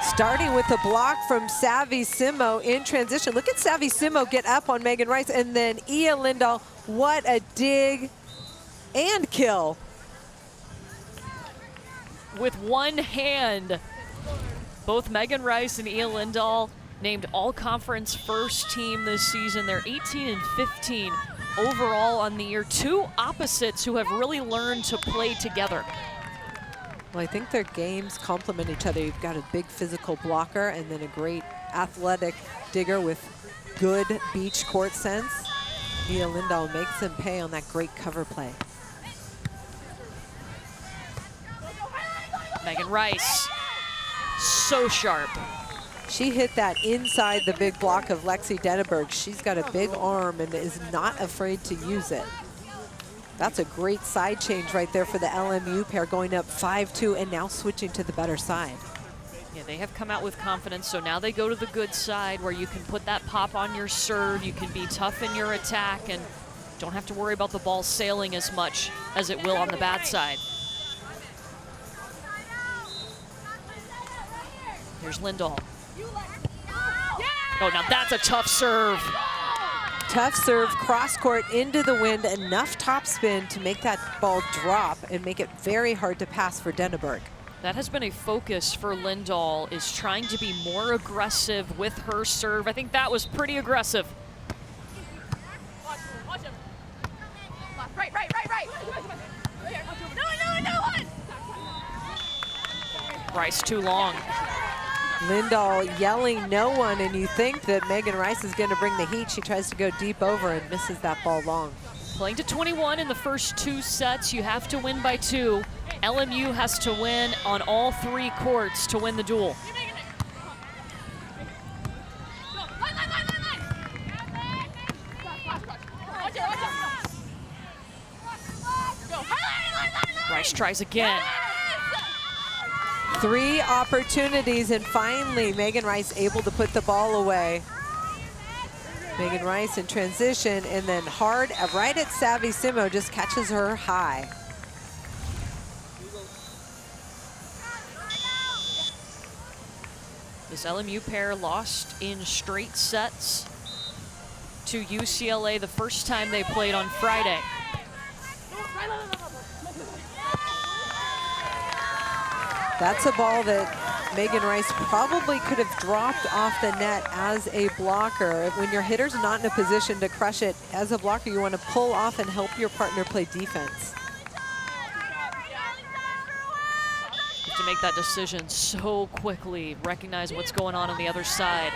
Starting with a block from Savvy Simo in transition. Look at Savvy Simo get up on Megan Rice, and then Ia Lindahl, what a dig and kill. With one hand, both Megan Rice and Ia Lindahl named all-conference first team this season. They're 18 and 15 overall on the year. 2 opposites who have really learned to play together. Well, I think their games complement each other. You've got a big physical blocker and then a great athletic digger with good beach court sense. Ia Lindahl makes them pay on that great cover play. Megan Rice, so sharp. She hit that inside the big block of Lexi Dinneberg. She's got a big arm and is not afraid to use it. That's a great side change right there for the LMU pair, going up 5-2 and now switching to the better side. Yeah, they have come out with confidence, so now they go to the good side where you can put that pop on your serve, you can be tough in your attack, and don't have to worry about the ball sailing as much as it will on the bad side. Here's Lindahl. Oh, now that's a tough serve. Tough serve, cross court into the wind, enough topspin to make that ball drop and make it very hard to pass for Dinneberg. That has been a focus for Lindahl, is trying to be more aggressive with her serve. I think that was pretty aggressive. Right. No. Rice too long. Lindahl yelling no one, and you think that Megan Rice is going to bring the heat. She tries to go deep over and misses that ball long. Playing to 21 in the first 2 sets. You have to win by 2. LMU has to win on all 3 courts to win the duel. Rice tries again. 3 opportunities, and finally Megan Rice able to put the ball away. Megan Rice in transition, and then hard right at Savvy Simo, just catches her high. This LMU pair lost in straight sets to UCLA the first time they played on Friday. That's a ball that Megan Rice probably could have dropped off the net as a blocker. When your hitter's not in a position to crush it, as a blocker, you want to pull off and help your partner play defense. You have to make that decision so quickly, recognize what's going on the other side.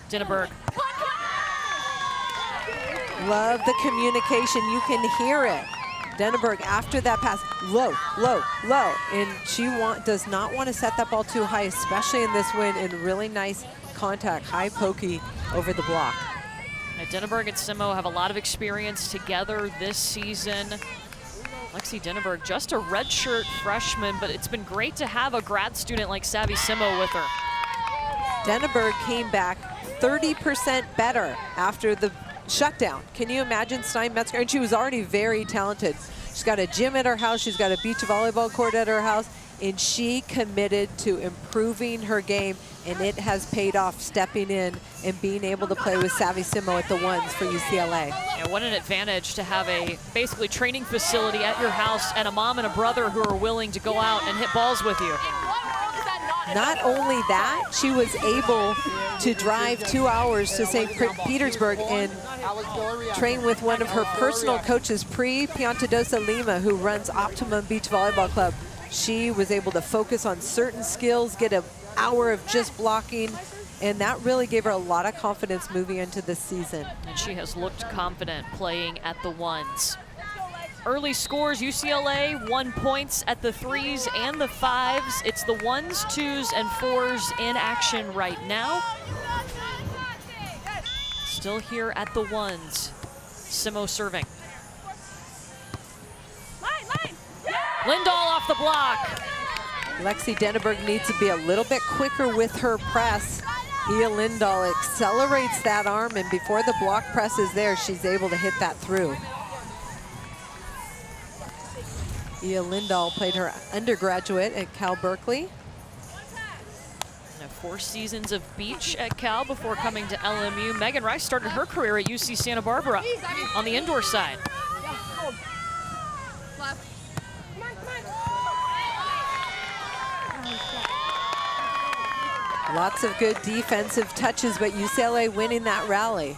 Dinneberg. Love the communication. You can hear it. Dinneberg after that pass, low, low, low. And she does not want to set that ball too high, especially in this wind, and really nice contact, high pokey over the block. Dinneberg and Simo have a lot of experience together this season. Lexi Dinneberg, just a redshirt freshman, but it's been great to have a grad student like Savvy Simo with her. Dinneberg came back 30% better after the shutdown. Can you imagine Steinmetzger? And she was already very talented. She's got a gym at her house. She's got a beach volleyball court at her house. And she committed to improving her game, and it has paid off, stepping in and being able to play with Savvy Simo at the ones for UCLA. Yeah, what an advantage to have a basically training facility at your house and a mom and a brother who are willing to go out and hit balls with you. Not only that, she was able to drive 2 hours to St. Petersburg and train with one of her personal coaches, Pri Piantadosa Lima, who runs Optimum Beach Volleyball Club. She was able to focus on certain skills, get an hour of just blocking, and that really gave her a lot of confidence moving into this season. And she has looked confident playing at the ones. Early scores, UCLA 1 points at the 3s and the 5s. It's the 1s, 2s, and 4s in action right now. Still here at the 1s. Simo serving. Lindahl off the block. Lexi Dinneberg needs to be a little bit quicker with her press. Ia Lindahl accelerates that arm, and before the block press is there, she's able to hit that through. Ia Lindahl played her undergraduate at Cal Berkeley. 4 seasons of beach at Cal before coming to LMU. Megan Rice started her career at UC Santa Barbara on the indoor side. Lots of good defensive touches, but UCLA winning that rally.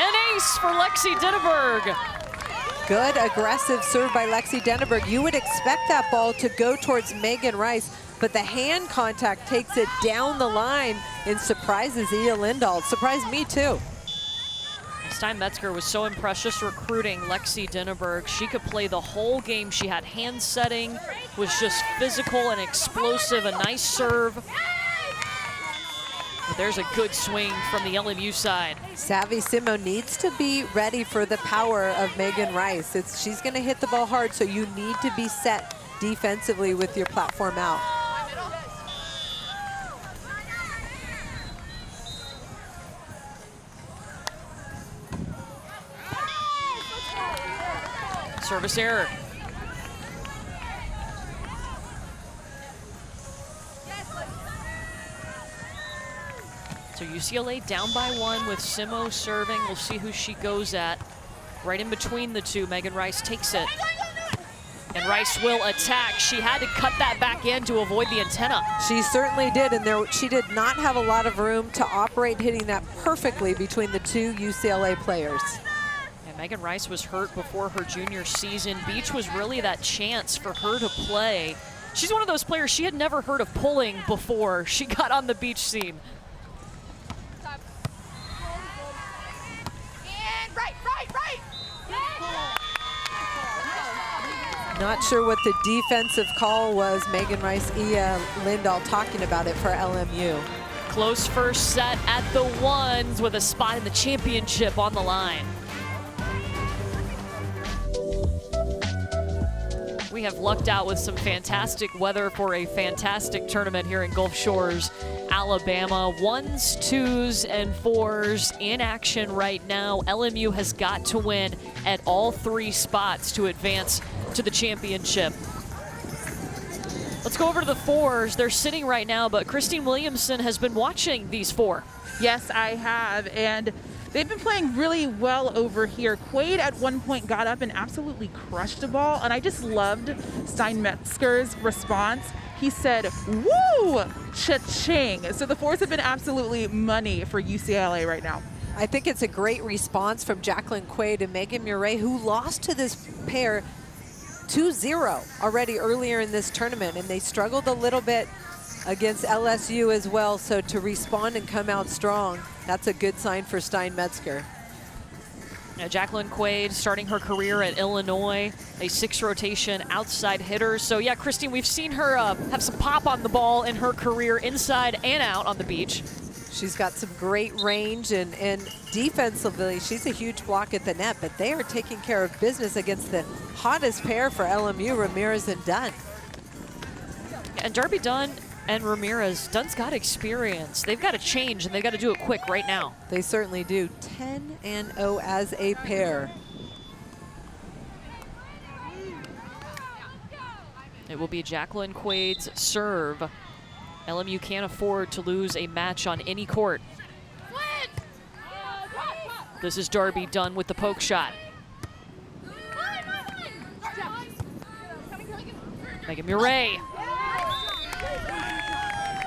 An ace for Lexi Dinneberg. Good aggressive serve by Lexi Dinneberg. You would expect that ball to go towards Megan Rice, but the hand contact takes it down the line and surprises Ia Lindahl. Surprised me too. Steinmetzger was so impressed just recruiting Lexi Dinneberg. She could play the whole game. She had hand setting, was just physical and explosive, a nice serve. But there's a good swing from the LMU side. Savvy Simo needs to be ready for the power of Megan Rice. She's gonna hit the ball hard, so you need to be set defensively with your platform out. Service error. So UCLA down by 1 with Simo serving. We'll see who she goes at. Right in between the two, Megan Rice takes it. And Rice will attack. She had to cut that back in to avoid the antenna. She certainly did, and she did not have a lot of room to operate, hitting that perfectly between the two UCLA players. And Megan Rice was hurt before her junior season. Beach was really that chance for her to play. She's one of those players she had never heard of pulling before she got on the beach scene. And right. Not sure what the defensive call was. Megan Rice, Ia Lindahl talking about it for LMU. Close first set at the ones with a spot in the championship on the line. We have lucked out with some fantastic weather for a fantastic tournament here in Gulf Shores, Alabama. 1s, 2s, and 4s in action right now. LMU has got to win at all 3 spots to advance to the championship. Let's go over to the 4s. They're sitting right now, but Christine Williamson has been watching these 4. Yes, I have, and they've been playing really well over here. Quaid at one point got up and absolutely crushed the ball, and I just loved Steinmetzger's response. He said, woo, cha-ching. So the 4s have been absolutely money for UCLA right now. I think it's a great response from Jacqueline Quaid and Megan Murray, who lost to this pair 2-0 already earlier in this tournament, and they struggled a little bit against LSU as well. So to respond and come out strong, that's a good sign for Steinmetzger. Jacqueline Quaid starting her career at Illinois, a 6 rotation outside hitter. So yeah, Christine, we've seen her have some pop on the ball in her career inside and out on the beach. She's got some great range, and defensively, she's a huge block at the net, but they are taking care of business against the hottest pair for LMU, Ramirez and Dunn. And Darby Dunn and Ramirez, Dunn's got experience. They've got to change, and they've got to do it quick right now. They certainly do. 10-0 as a pair. It will be Jacqueline Quaid's serve. LMU can't afford to lose a match on any court. This is Darby Dunn with the poke shot. Megan Murray.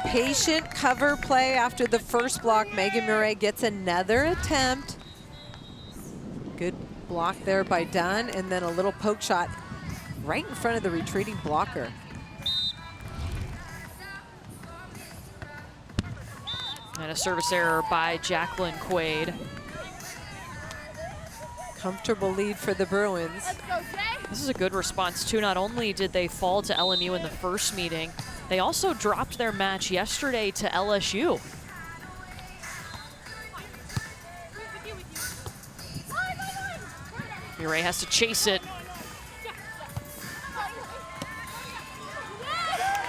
Patient cover play after the first block. Megan Murray gets another attempt. Good block there by Dunn, and then a little poke shot right in front of the retreating blocker. And a service error by Jacqueline Quaid. Comfortable lead for the Bruins. This is a good response, too. Not only did they fall to LMU in the first meeting, they also dropped their match yesterday to LSU. Murray has to chase it.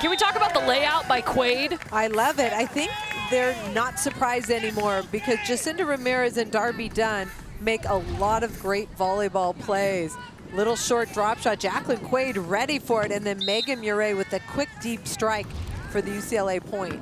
Can we talk about the layout by Quaid? I love it. I think they're not surprised anymore because Jacinda Ramirez and Darby Dunn make a lot of great volleyball plays. Little short drop shot. Jacqueline Quaid ready for it, and then Megan Murray with a quick deep strike for the UCLA point.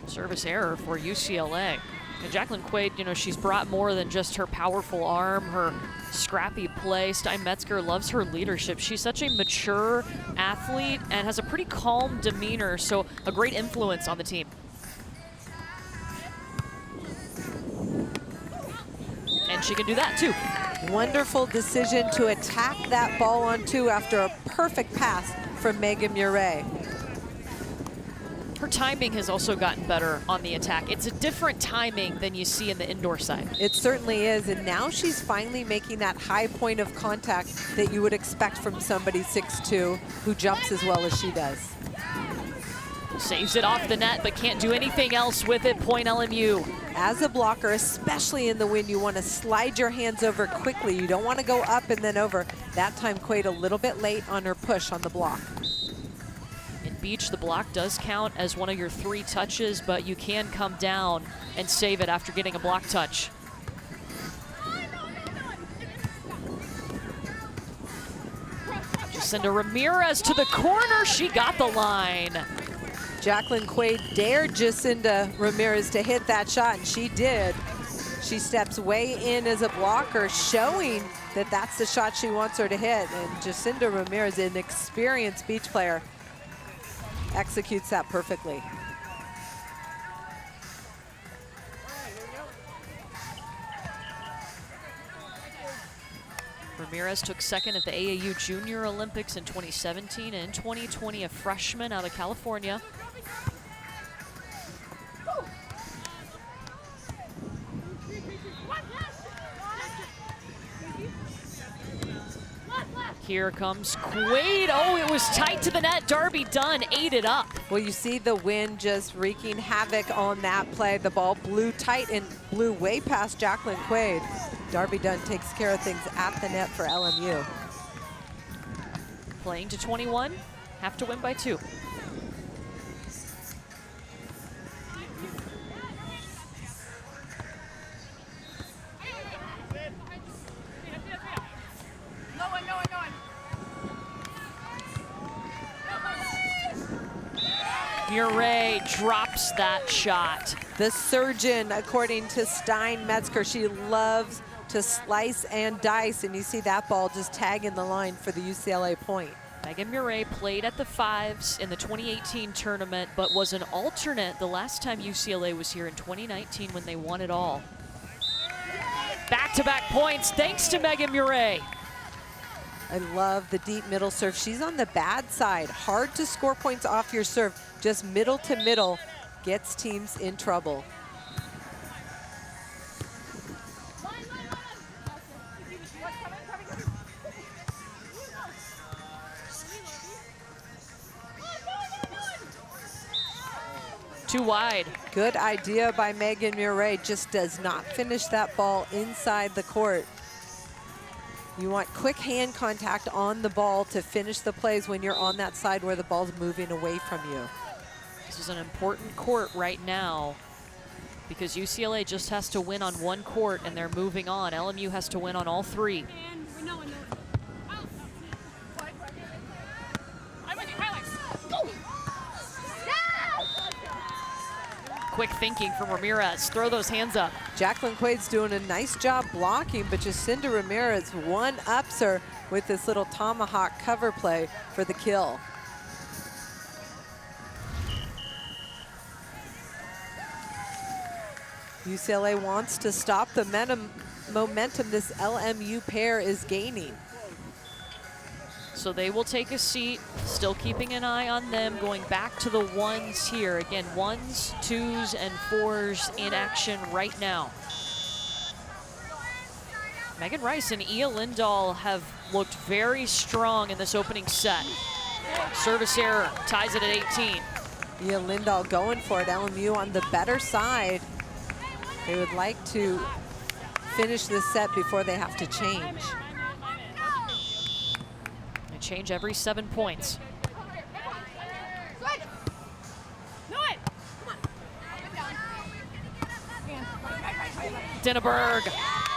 Service error for UCLA. And Jacqueline Quaid, you know, she's brought more than just her powerful arm, her scrappy play. Steinmetzger loves her leadership. She's such a mature athlete and has a pretty calm demeanor, so a great influence on the team. And she can do that too. Wonderful decision to attack that ball on 2 after a perfect pass from Megan Murray. Her timing has also gotten better on the attack. It's a different timing than you see in the indoor side. It certainly is, and now she's finally making that high point of contact that you would expect from somebody 6'2" who jumps as well as she does. Saves it off the net, but can't do anything else with it. Point LMU. As a blocker, especially in the wind, you want to slide your hands over quickly. You don't want to go up and then over. That time, Quaid a little bit late on her push on the block. In beach, the block does count as one of your 3 touches, but you can come down and save it after getting a block touch. Jacinda Ramirez to the corner. She got the line. Jacqueline Quaid dared Jacinda Ramirez to hit that shot, and she did. She steps way in as a blocker, showing that that's the shot she wants her to hit. And Jacinda Ramirez, an experienced beach player, executes that perfectly. Ramirez took second at the AAU Junior Olympics in 2017 and 2020, a freshman out of California. Here comes Quaid. Oh, it was tight to the net. Darby Dunn ate it up. Well, you see the wind just wreaking havoc on that play. The ball blew tight and blew way past Jacqueline Quaid. Darby Dunn takes care of things at the net for LMU. Playing to 21, have to win by 2. Murray drops that shot. The surgeon, according to Stein Metzger, she loves to slice and dice, and you see that ball just tagging the line for the UCLA point. Megan Murray played at the Fives in the 2018 tournament, but was an alternate the last time UCLA was here in 2019 when they won it all. Back-to-back points thanks to Megan Murray. I love the deep middle serve. She's on the bad side. Hard to score points off your serve. Just middle to middle gets teams in trouble. Too wide. Good idea by Megan Murray. Just does not finish that ball inside the court. You want quick hand contact on the ball to finish the plays when you're on that side where the ball's moving away from you. This is an important court right now because UCLA just has to win on one court and they're moving on. LMU has to win on all 3. Quick thinking from Ramirez. Throw those hands up. Jacqueline Quaid's doing a nice job blocking, but Jacinda Ramirez one-ups her with this little tomahawk cover play for the kill. UCLA wants to stop the momentum this LMU pair is gaining. So they will take a seat, still keeping an eye on them, going back to the 1s here. Again, 1s, 2s, and 4s in action right now. Megan Rice and Ia Lindahl have looked very strong in this opening set. Service error, ties it at 18. Ia Lindahl going for it. LMU on the better side. They would like to finish this set before they have to change. They change every 7 points. Denneberg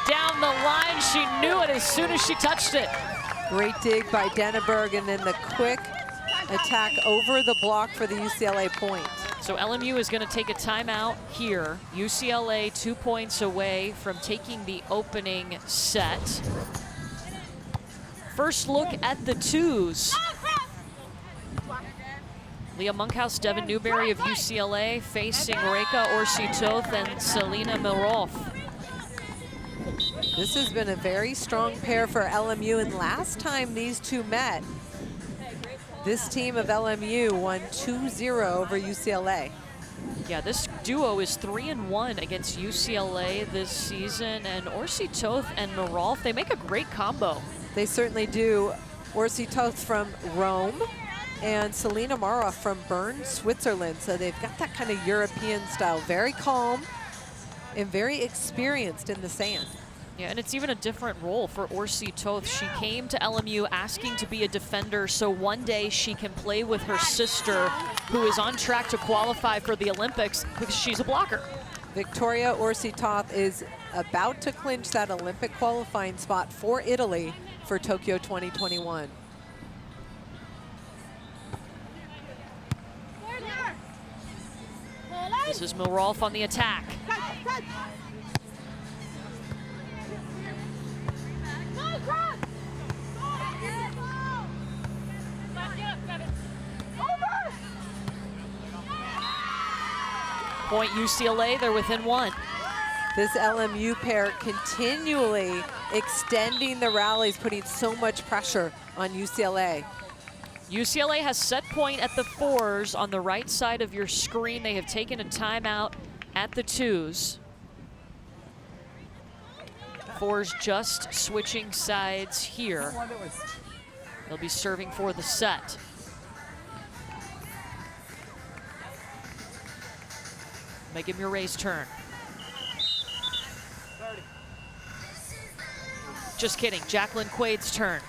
down the line. She knew it as soon as she touched it. Great dig by Denneberg, and then the quick attack over the block for the UCLA point. So LMU is going to take a timeout here. UCLA 2 points away from taking the opening set. First look at the 2s. Leah Monkhouse, Devin Newberry of UCLA facing Reka Orsitoth and Selena Miroff. This has been a very strong pair for LMU, and last time these two met, this team of LMU won 2-0 over UCLA. Yeah, this duo is 3-1 against UCLA this season, and Orsitoth and Miroff, they make a great combo. They certainly do. Orsitoth from Rome and Selena Miroff from Bern, Switzerland. So they've got that kind of European style, very calm and very experienced in the sand. Yeah, and it's even a different role for Orsitoth. She came to LMU asking to be a defender, so one day she can play with her sister, who is on track to qualify for the Olympics because she's a blocker. Victoria Orsitoth is about to clinch that Olympic qualifying spot for Italy for Tokyo 2021. This is Miroff on the attack. Point UCLA, they're within 1. This LMU pair continually extending the rallies, putting so much pressure on UCLA. UCLA has set point at the 4s on the right side of your screen. They have taken a timeout at the 2s. 4s just switching sides here. They'll be serving for the set. Megan Murray's turn. Just kidding, Jacqueline Quaid's turn.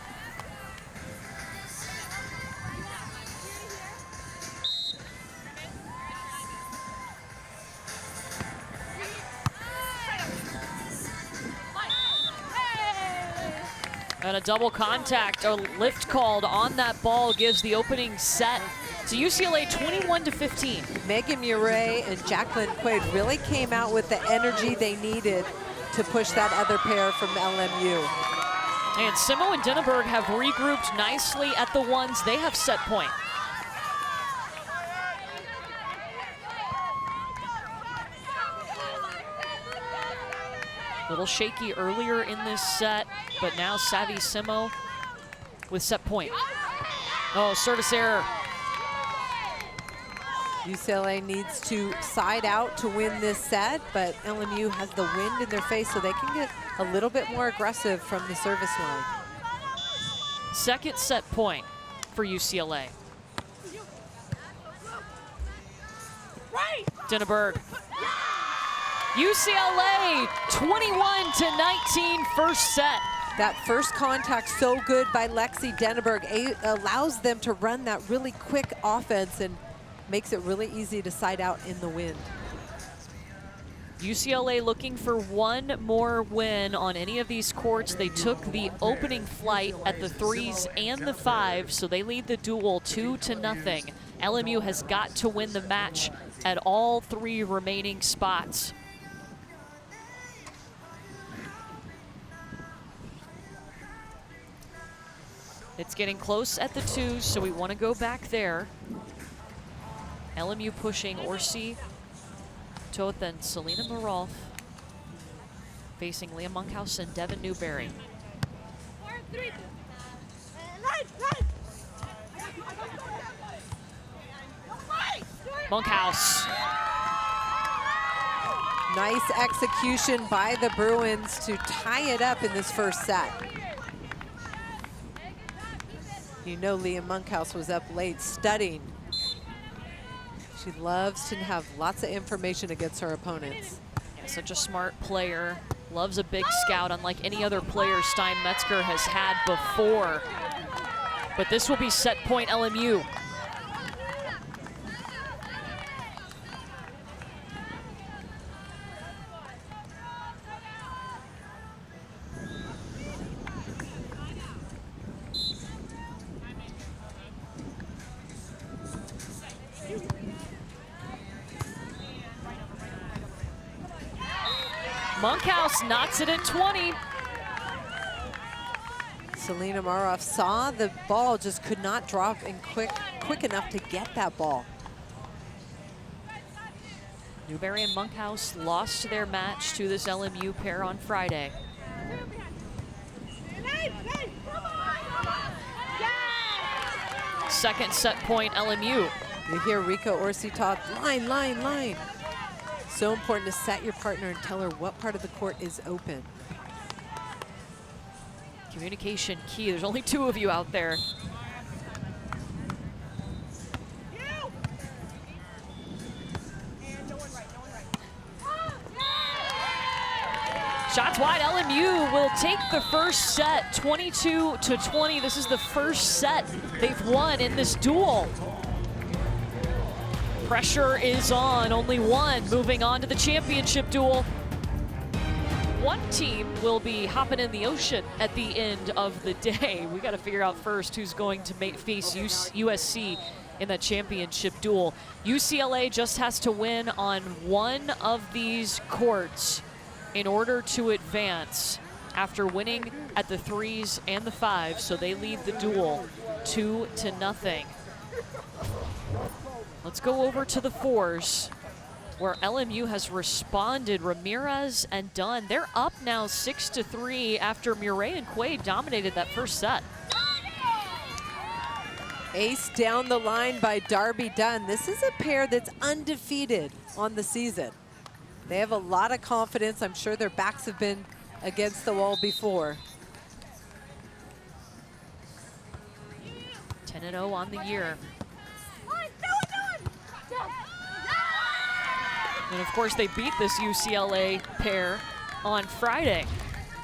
And a double contact, a lift called on that ball gives the opening set to UCLA 21-15. Megan Murray and Jacqueline Quaid really came out with the energy they needed to push that other pair from LMU. And Simo and Dinneberg have regrouped nicely at the 1s. They have set point. Little shaky earlier in this set, but now savvy Simo with set point. Oh, service error. UCLA needs to side out to win this set, but LMU has the wind in their face, so they can get a little bit more aggressive from the service line. Second set point for UCLA. Dinneberg. UCLA 21-19 first set. That first contact so good by Lexi Dinneberg allows them to run that really quick offense and makes it really easy to side out in the wind. UCLA looking for one more win on any of these courts. They took the opening flight at the 3s and the 5s, so they lead the duel 2-0. LMU has got to win the match at all 3 remaining spots. It's getting close at the 2s, so we want to go back there. LMU pushing Orsi Toth and Selena Marolf, facing Leah Monkhouse and Devin Newberry. Monkhouse. Nice execution by the Bruins to tie it up in this first set. You know Leah Monkhouse was up late studying. She loves to have lots of information against her opponents. Yeah, such a smart player. Loves a big scout, unlike any other player Stein Metzger has had before. But this will be set point LMU. Monkhouse knocks it at 20. Selena Maroff saw the ball, just could not drop in quick enough to get that ball. Newberry and Monkhouse lost their match to this LMU pair on Friday. Second set point LMU. You hear Rico Orsi talk, line, line, line. So important to set your partner and tell her what part of the court is open. Communication key. There's only 2 of you out there. Shots wide. LMU will take the first set, 22-20. This is the first set they've won in this duel. Pressure is on, only one moving on to the championship duel. One team will be hopping in the ocean at the end of the day. We got to figure out first who's going to face USC in that championship duel. UCLA just has to win on one of these courts in order to advance after winning at the 3s and the 5s, so they lead the duel 2-0. Let's go over to the 4s. where LMU has responded. Ramirez and Dunn, they're up now 6-3 after Murray and Quaid dominated that first set. Ace down the line by Darby Dunn. This is a pair that's undefeated on the season. They have a lot of confidence. I'm sure their backs have been against the wall before. 10-0 on the year. And of course, they beat this UCLA pair on Friday.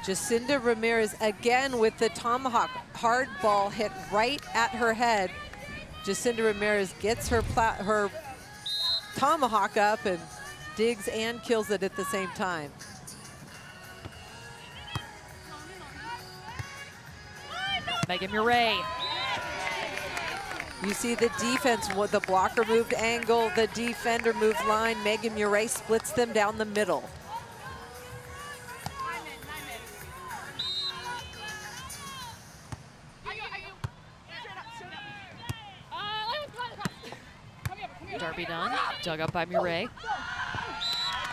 Jacinda Ramirez again with the tomahawk. Hard ball hit right at her head. Jacinda Ramirez gets her tomahawk up and digs and kills it at the same time. Megan Murray. You see the defense, the blocker moved angle, the defender moved line. Megan Murray splits them down the middle. Darby Dunn, dug up by Murray.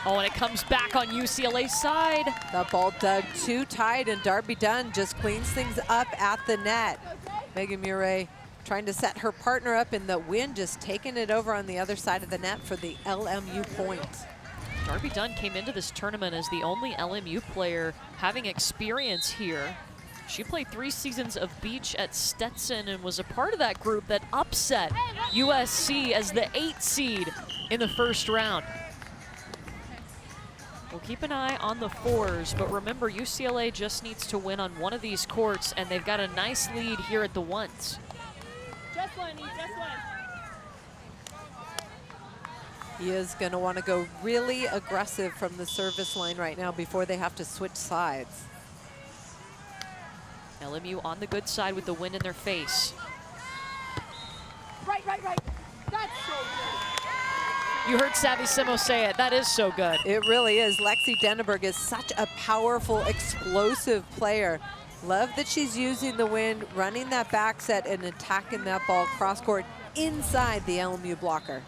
Oh, and it comes back on UCLA's side. The ball dug too tight, and Darby Dunn just cleans things up at the net. Megan Murray trying to set her partner up, and the wind just taking it over on the other side of the net for the LMU point. Darby Dunn came into this tournament as the only LMU player having experience here. She played 3 seasons of beach at Stetson and was a part of that group that upset USC as the 8th seed in the first round. We'll keep an eye on the 4s, but remember, UCLA just needs to win on one of these courts, and they've got a nice lead here at the 1s. Just one, just one. He is going to want to go really aggressive from the service line right now before they have to switch sides. LMU on the good side with the wind in their face. Right. That's so good. You heard Savvy Simo say it. That is so good. It really is. Lexi Denneberg is such a powerful, explosive player. Love that she's using the wind, running that back set and attacking that ball cross court inside the LMU blocker.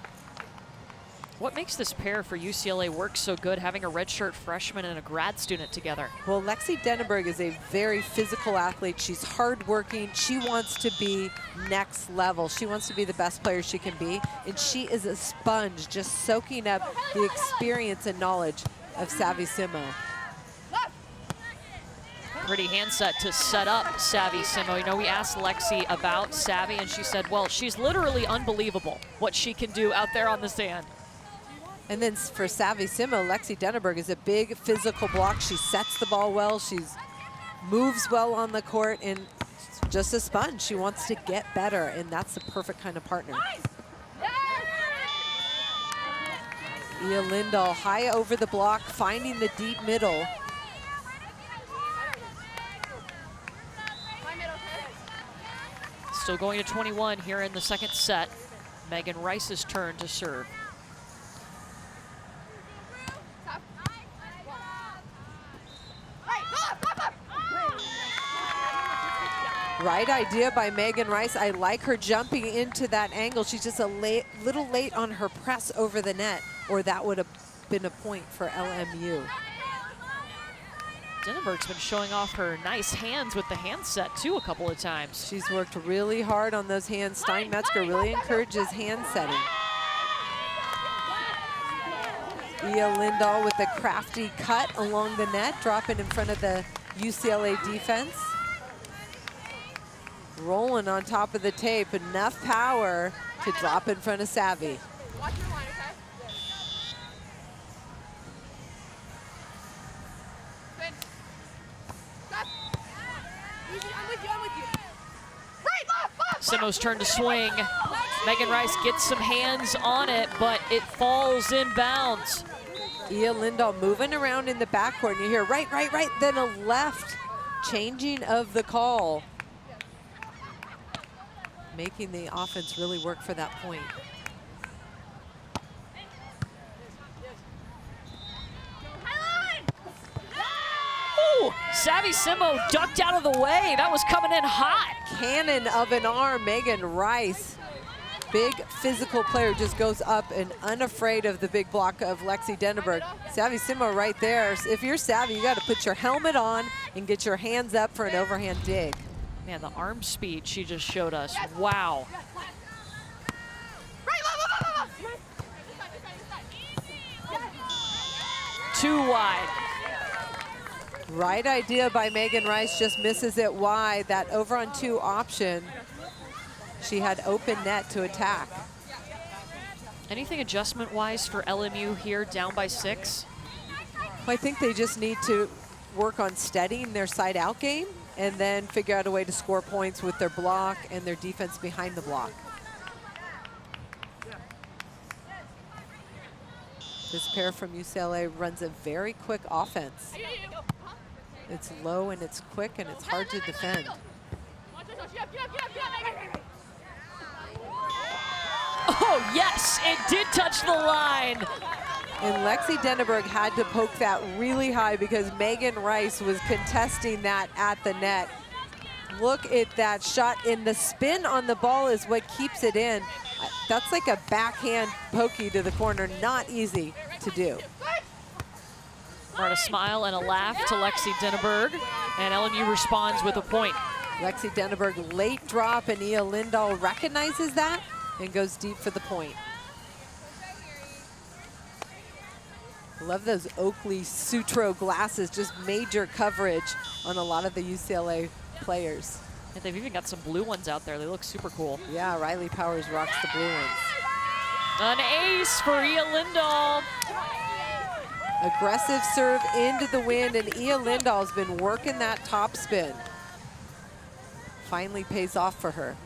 What makes this pair for UCLA work so good, having a redshirt freshman and a grad student together? Well, Lexi Denneberg is a very physical athlete. She's hardworking. She wants to be next level. She wants to be the best player she can be. And she is a sponge, just soaking up the experience and knowledge of Savvy Simo. Pretty hand set to set up Savvy Simo. You know, we asked Lexi about Savvy, and she said, well, she's literally unbelievable what she can do out there on the sand. And then for Savvy Simo, Lexi Denneberg is a big physical block. She sets the ball well. She moves well on the court, and just a sponge. She wants to get better, and that's the perfect kind of partner. Ia Lindahl high over the block, finding the deep middle. Still going to 21 here in the second set. Megan Rice's turn to serve. Right idea by Megan Rice. I like her jumping into that angle. She's just a little late on her press over the net, or that would have been a point for LMU. Denneberg's been showing off her nice hands with the hand set too a couple of times. She's worked really hard on those hands. Steinmetzger really encourages hand setting. Ia Lindahl with a crafty cut along the net, dropping in front of the UCLA defense. Rolling on top of the tape, enough power to drop in front of Savvy. Watch your line, okay? Spin. Stop. Easy, I'm with you. Right, left. Simo's turn to swing. Megan Rice gets some hands on it, but it falls inbounds. Ia Lindahl moving around in the backcourt, and you hear right, then a left. Changing of the call. Making the offense really work for that point. Ooh, Savvy Simo ducked out of the way. That was coming in hot. Cannon of an arm, Megan Rice big physical player, just goes up and unafraid of the big block of Lexi Denneberg. Savvy Simo right there. If you're savvy, you got to put your helmet on and get your hands up for an overhand dig. Man, the arm speed she just showed us. Wow. Too wide. Right idea by Megan Rice, just misses it wide. That over on 2 option, she had open net to attack. Anything adjustment-wise for LMU here, down by 6? I think they just need to work on steadying their side-out game and then figure out a way to score points with their block and their defense behind the block. This pair from UCLA runs a very quick offense. It's low and it's quick and it's hard to defend. Oh, yes, it did touch the line. And Lexi Denneberg had to poke that really high because Megan Rice was contesting that at the net. Look at that shot, and the spin on the ball is what keeps it in. That's like a backhand pokey to the corner, not easy to do. Brought a smile and a laugh to Lexi Denneberg, and LMU responds with a point. Lexi Denneberg late drop, and Ia Lindahl recognizes that and goes deep for the point. Love those Oakley Sutro glasses, just major coverage on a lot of the UCLA players. And they've even got some blue ones out there. They look super cool. Yeah, Riley Powers rocks the blue ones. An ace for Ia Lindahl. Aggressive serve into the wind, and Ia Lindahl's been working that top spin. Finally pays off for her.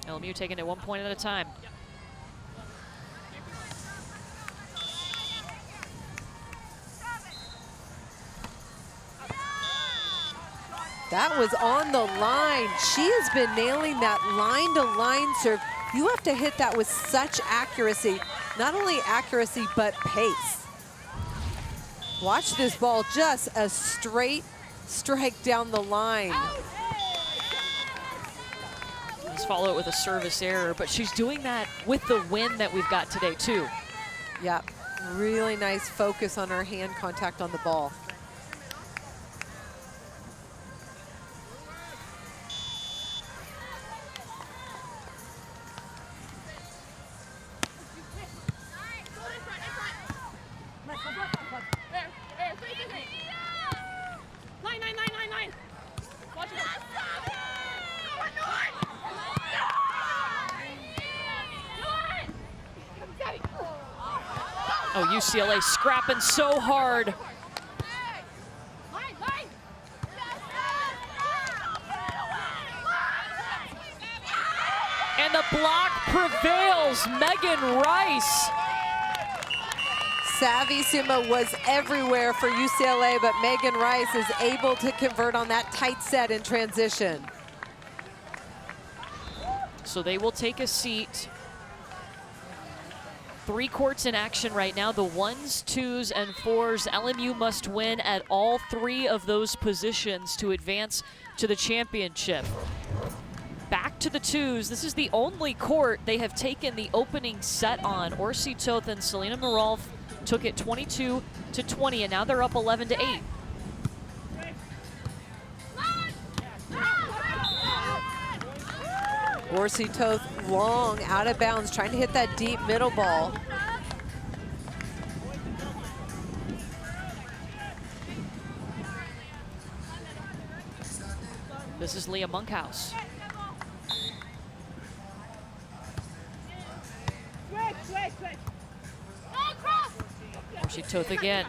LMU taking it 1 point at a time. That was on the line. She has been nailing that line-to-line serve. You have to hit that with such accuracy. Not only accuracy, but pace. Watch this ball, just a straight strike down the line. Let's follow it with a service error, but she's doing that with the wind that we've got today, too. Yep, really nice focus on her hand contact on the ball. Oh, UCLA scrapping so hard. And the block prevails. Megan Rice. Savvy Sima was everywhere for UCLA, but Megan Rice is able to convert on that tight set in transition. So they will take a seat. 3 courts in action right now, the 1s, 2s, and 4s. LMU must win at all 3 of those positions to advance to the championship. Back to the 2s. This is the only court they have taken the opening set on. Orsi Toth and Selena Marolf took it 22-20, and now they're up 11-8. Orsi Toth long out of bounds, trying to hit that deep middle ball. This is Leah Monkhouse. Orsi Toth again.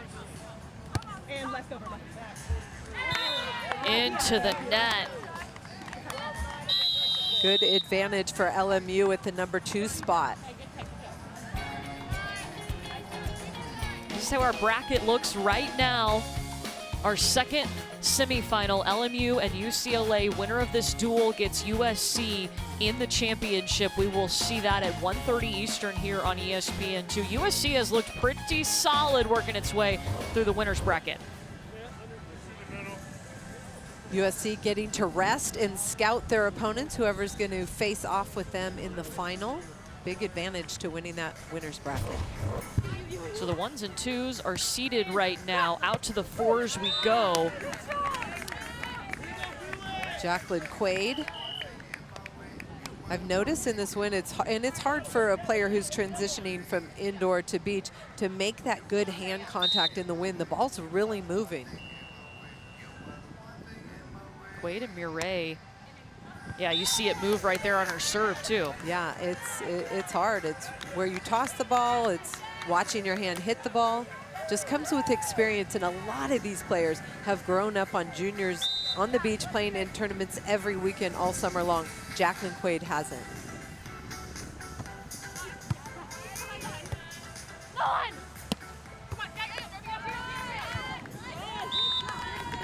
Into the net. Good advantage for LMU at the number 2 spot. This is how our bracket looks right now. Our second semifinal, LMU and UCLA. Winner of this duel gets USC in the championship. We will see that at 1:30 Eastern here on ESPN2. USC has looked pretty solid working its way through the winner's bracket. USC getting to rest and scout their opponents, whoever's going to face off with them in the final. Big advantage to winning that winner's bracket. So the 1s and 2s are seated right now. Out to the 4s we go. Jacqueline Quaid. I've noticed in this win, it's hard for a player who's transitioning from indoor to beach to make that good hand contact in the wind. The ball's really moving. Quaid and Mireille. Yeah, you see it move right there on her serve too. Yeah, it's hard. It's where you toss the ball. It's watching your hand hit the ball. Just comes with experience, and a lot of these players have grown up on juniors on the beach playing in tournaments every weekend all summer long. Jacqueline Quaid hasn't.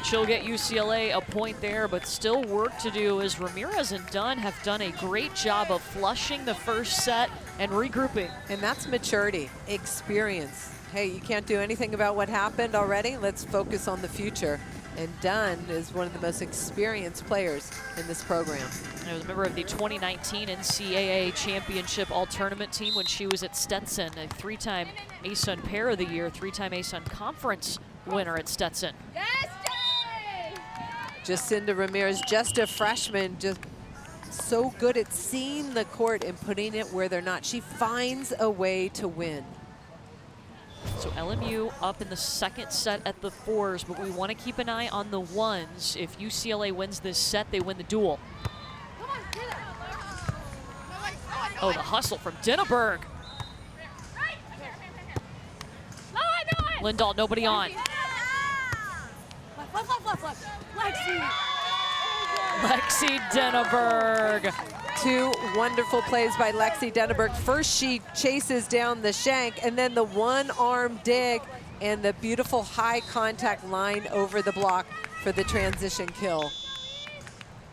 She'll get UCLA a point there, but still work to do as Ramirez and Dunn have done a great job of flushing the first set and regrouping. And that's maturity, experience. Hey, you can't do anything about what happened already. Let's focus on the future. And Dunn is one of the most experienced players in this program. I was a member of the 2019 NCAA championship all-tournament team when she was at Stetson, a 3-time ASUN Pair of the Year, 3-time ASUN Conference winner at Stetson. Jacinda Ramirez, just a freshman, just so good at seeing the court and putting it where they're not. She finds a way to win. So LMU up in the second set at the 4s, but we want to keep an eye on the 1s. If UCLA wins this set, they win the duel. Oh, the hustle from Dinneberg. Lindahl, nobody on. Lexi Dinneberg. Two wonderful plays by Lexi Dinneberg. First, she chases down the shank, and then the one-arm dig and the beautiful high contact line over the block for the transition kill.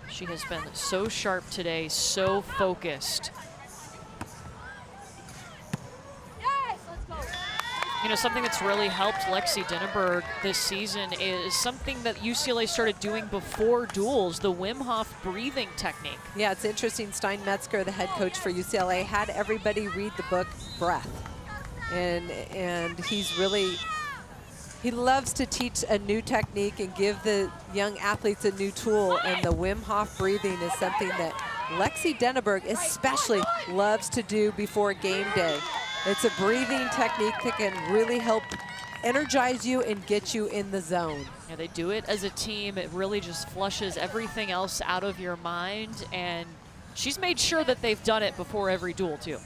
She has been so sharp today, so focused. You know, something that's really helped Lexi Dinneberg this season is something that UCLA started doing before duels, the Wim Hof breathing technique. Yeah, it's interesting. Stein Metzger, the head coach for UCLA, had everybody read the book Breath. And he's really, he loves to teach a new technique and give the young athletes a new tool. And the Wim Hof breathing is something that Lexi Dinneberg especially loves to do before game day. It's a breathing technique that can really help energize you and get you in the zone. Yeah, they do it as a team. It really just flushes everything else out of your mind, and she's made sure that they've done it before every duel too.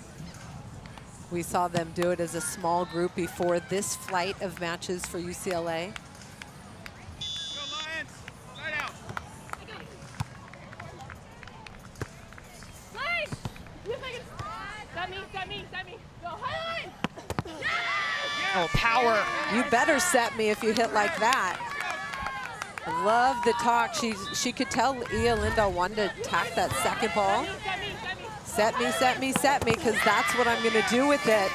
We saw them do it as a small group before this flight of matches for UCLA. Oh, power. You better set me if you hit like that. Love the talk. She could tell Ia Lindahl wanted to attack that second ball. Set me, set me, set me, because that's what I'm going to do with it.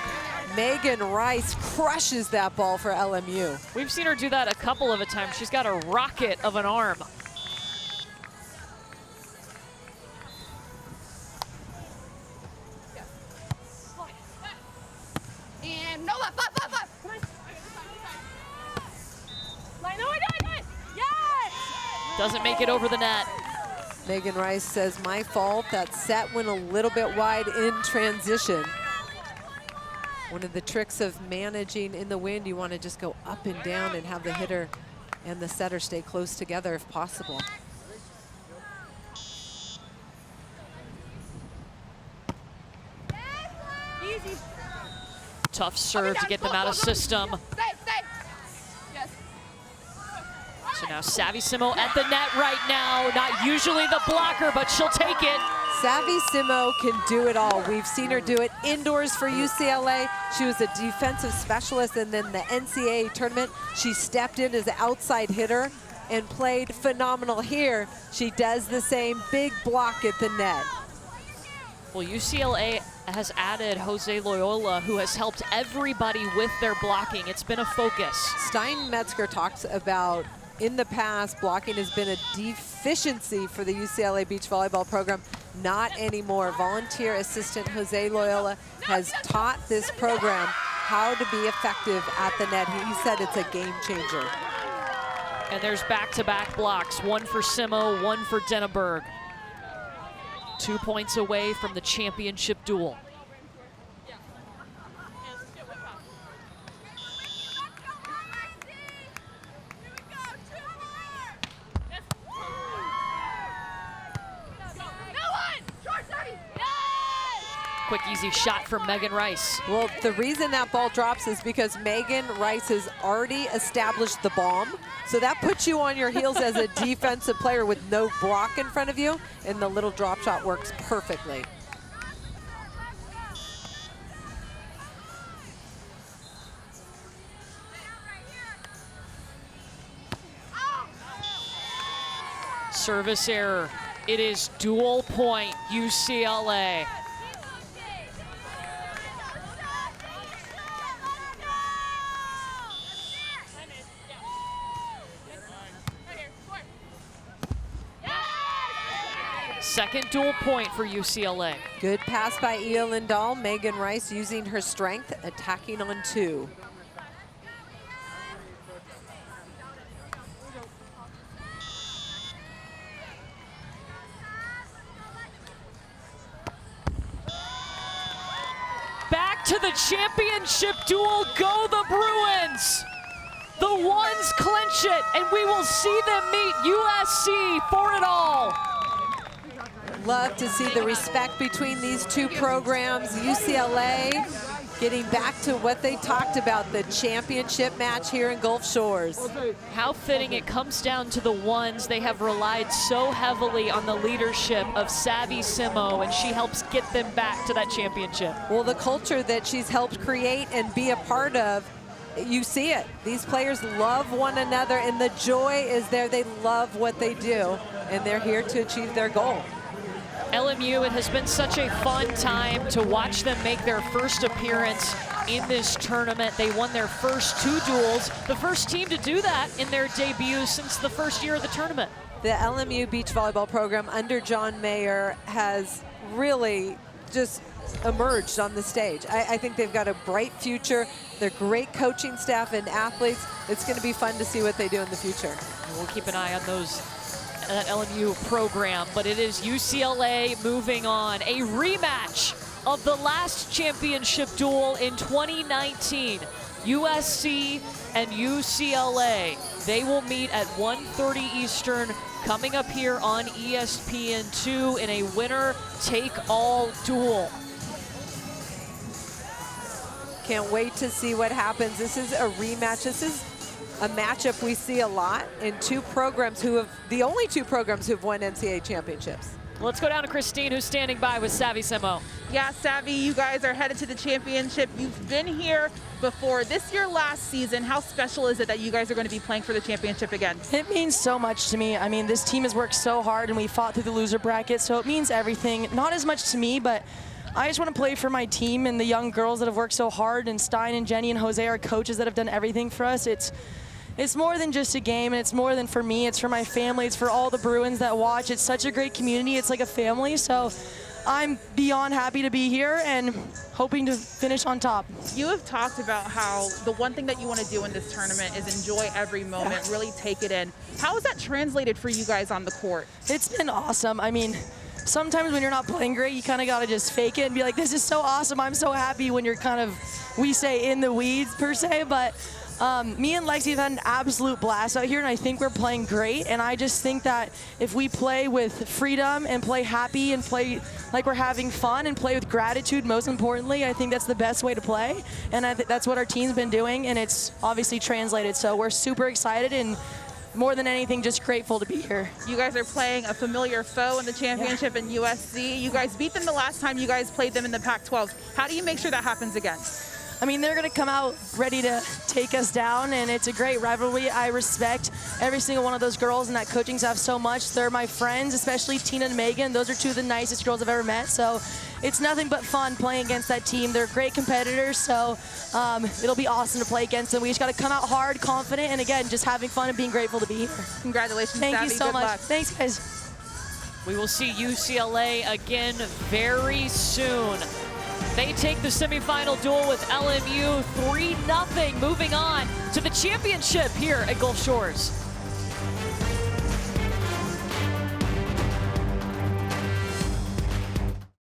Megan Rice crushes that ball for LMU. We've seen her do that a couple of times. She's got a rocket of an arm. And no left, left, left, left. Come on. No, I got it. Yes! Doesn't make it over the net. Megan Rice says, my fault. That set went a little bit wide in transition. One of the tricks of managing in the wind, you want to just go up and down and have the hitter and the setter stay close together if possible. Easy. Tough serve to get them out of system. Stay, stay. Yes. So now Savvy Simo at the net right now. Not usually the blocker, but she'll take it. Savvy Simo can do it all. We've seen her do it indoors for UCLA. She was a defensive specialist, and then the NCAA tournament, she stepped in as an outside hitter and played phenomenal here. She does the same, big block at the net. Well, UCLA has added Jose Loyola, who has helped everybody with their blocking. It's been a focus. Stein Metzger talks about, in the past, blocking has been a deficiency for the UCLA beach volleyball program. Not anymore. Volunteer assistant Jose Loyola has taught this program how to be effective at the net. He said it's a game changer. And there's back-to-back blocks, one for Simo, one for Denneberg. 2 points away from the championship duel. Quick, easy shot from Megan Rice. Well, the reason that ball drops is because Megan Rice has already established the bomb. So that puts you on your heels as a defensive player with no block in front of you, and the little drop shot works perfectly. Service error. It is dual point UCLA. Second dual point for UCLA. Good pass by Ia Lindahl. Megan Rice using her strength, attacking on 2. Back to the championship duel. Go the Bruins! The ones clinch it, and we will see them meet USC for it all. Love to see the respect between these two programs. UCLA getting back to what they talked about, the championship match here in Gulf Shores. How fitting it comes down to the ones. They have relied so heavily on the leadership of Savvy Simo, and she helps get them back to that championship. Well, the culture that she's helped create and be a part of, you see it. These players love one another, and the joy is there. They love what they do, and they're here to achieve their goal. LMU, it has been such a fun time to watch them make their first appearance in this tournament. They won their first 2 duels, the first team to do that in their debut since the first year of the tournament. The LMU beach volleyball program under John Mayer has really just emerged on the stage. I think they've got a bright future. They're great coaching staff and athletes. It's going to be fun to see what they do in the future. We'll keep an eye on that LMU program, but it is UCLA moving on. A rematch of the last championship duel in 2019. USC and UCLA. They will meet at 1:30 Eastern coming up here on ESPN2 in a winner-take-all duel. Can't wait to see what happens. This is a rematch. This is a matchup we see a lot in two programs who have, the only two programs who've won NCAA championships. Let's go down to Christine, who's standing by with Savvy Simo. Yeah, Savvy, you guys are headed to the championship. You've been here before. This year, last season, how special is it that you guys are going to be playing for the championship again? It means so much to me. I mean, this team has worked so hard, and we fought through the loser bracket, so it means everything. Not as much to me, but I just want to play for my team and the young girls that have worked so hard, and Stein and Jenny and Jose are coaches that have done everything for us. It's more than just a game, and it's more than for me. It's for my family. It's for all the Bruins that watch. It's such a great community. It's like a family. So I'm beyond happy to be here and hoping to finish on top. You have talked about how the one thing that you want to do in this tournament is enjoy every moment, really take it in. How has that translated for you guys on the court? It's been awesome. I mean, sometimes when you're not playing great, you kind of got to just fake it and be like, this is so awesome. I'm so happy when you're kind of, we say, in the weeds per se, but me and Lexi have had an absolute blast out here, and I think we're playing great. And I just think that if we play with freedom and play happy and play like we're having fun and play with gratitude, most importantly, I think that's the best way to play. And I think that's what our team's been doing, and it's obviously translated. So we're super excited and more than anything, just grateful to be here. You guys are playing a familiar foe in the championship in USC. You guys beat them the last time you guys played them in the Pac-12. How do you make sure that happens again? I mean, they're going to come out ready to take us down, and it's a great rivalry. I respect every single one of those girls and that coaching staff so much. They're my friends, especially Tina and Megan. Those are two of the nicest girls I've ever met, so it's nothing but fun playing against that team. They're great competitors, so it'll be awesome to play against them. We just got to come out hard, confident, and again, just having fun and being grateful to be here. Congratulations, Thank Savvy. you so Good much. luck. Thanks, guys. We will see UCLA again very soon. They take the semifinal duel with LMU 3-0, moving on to the championship here at Gulf Shores.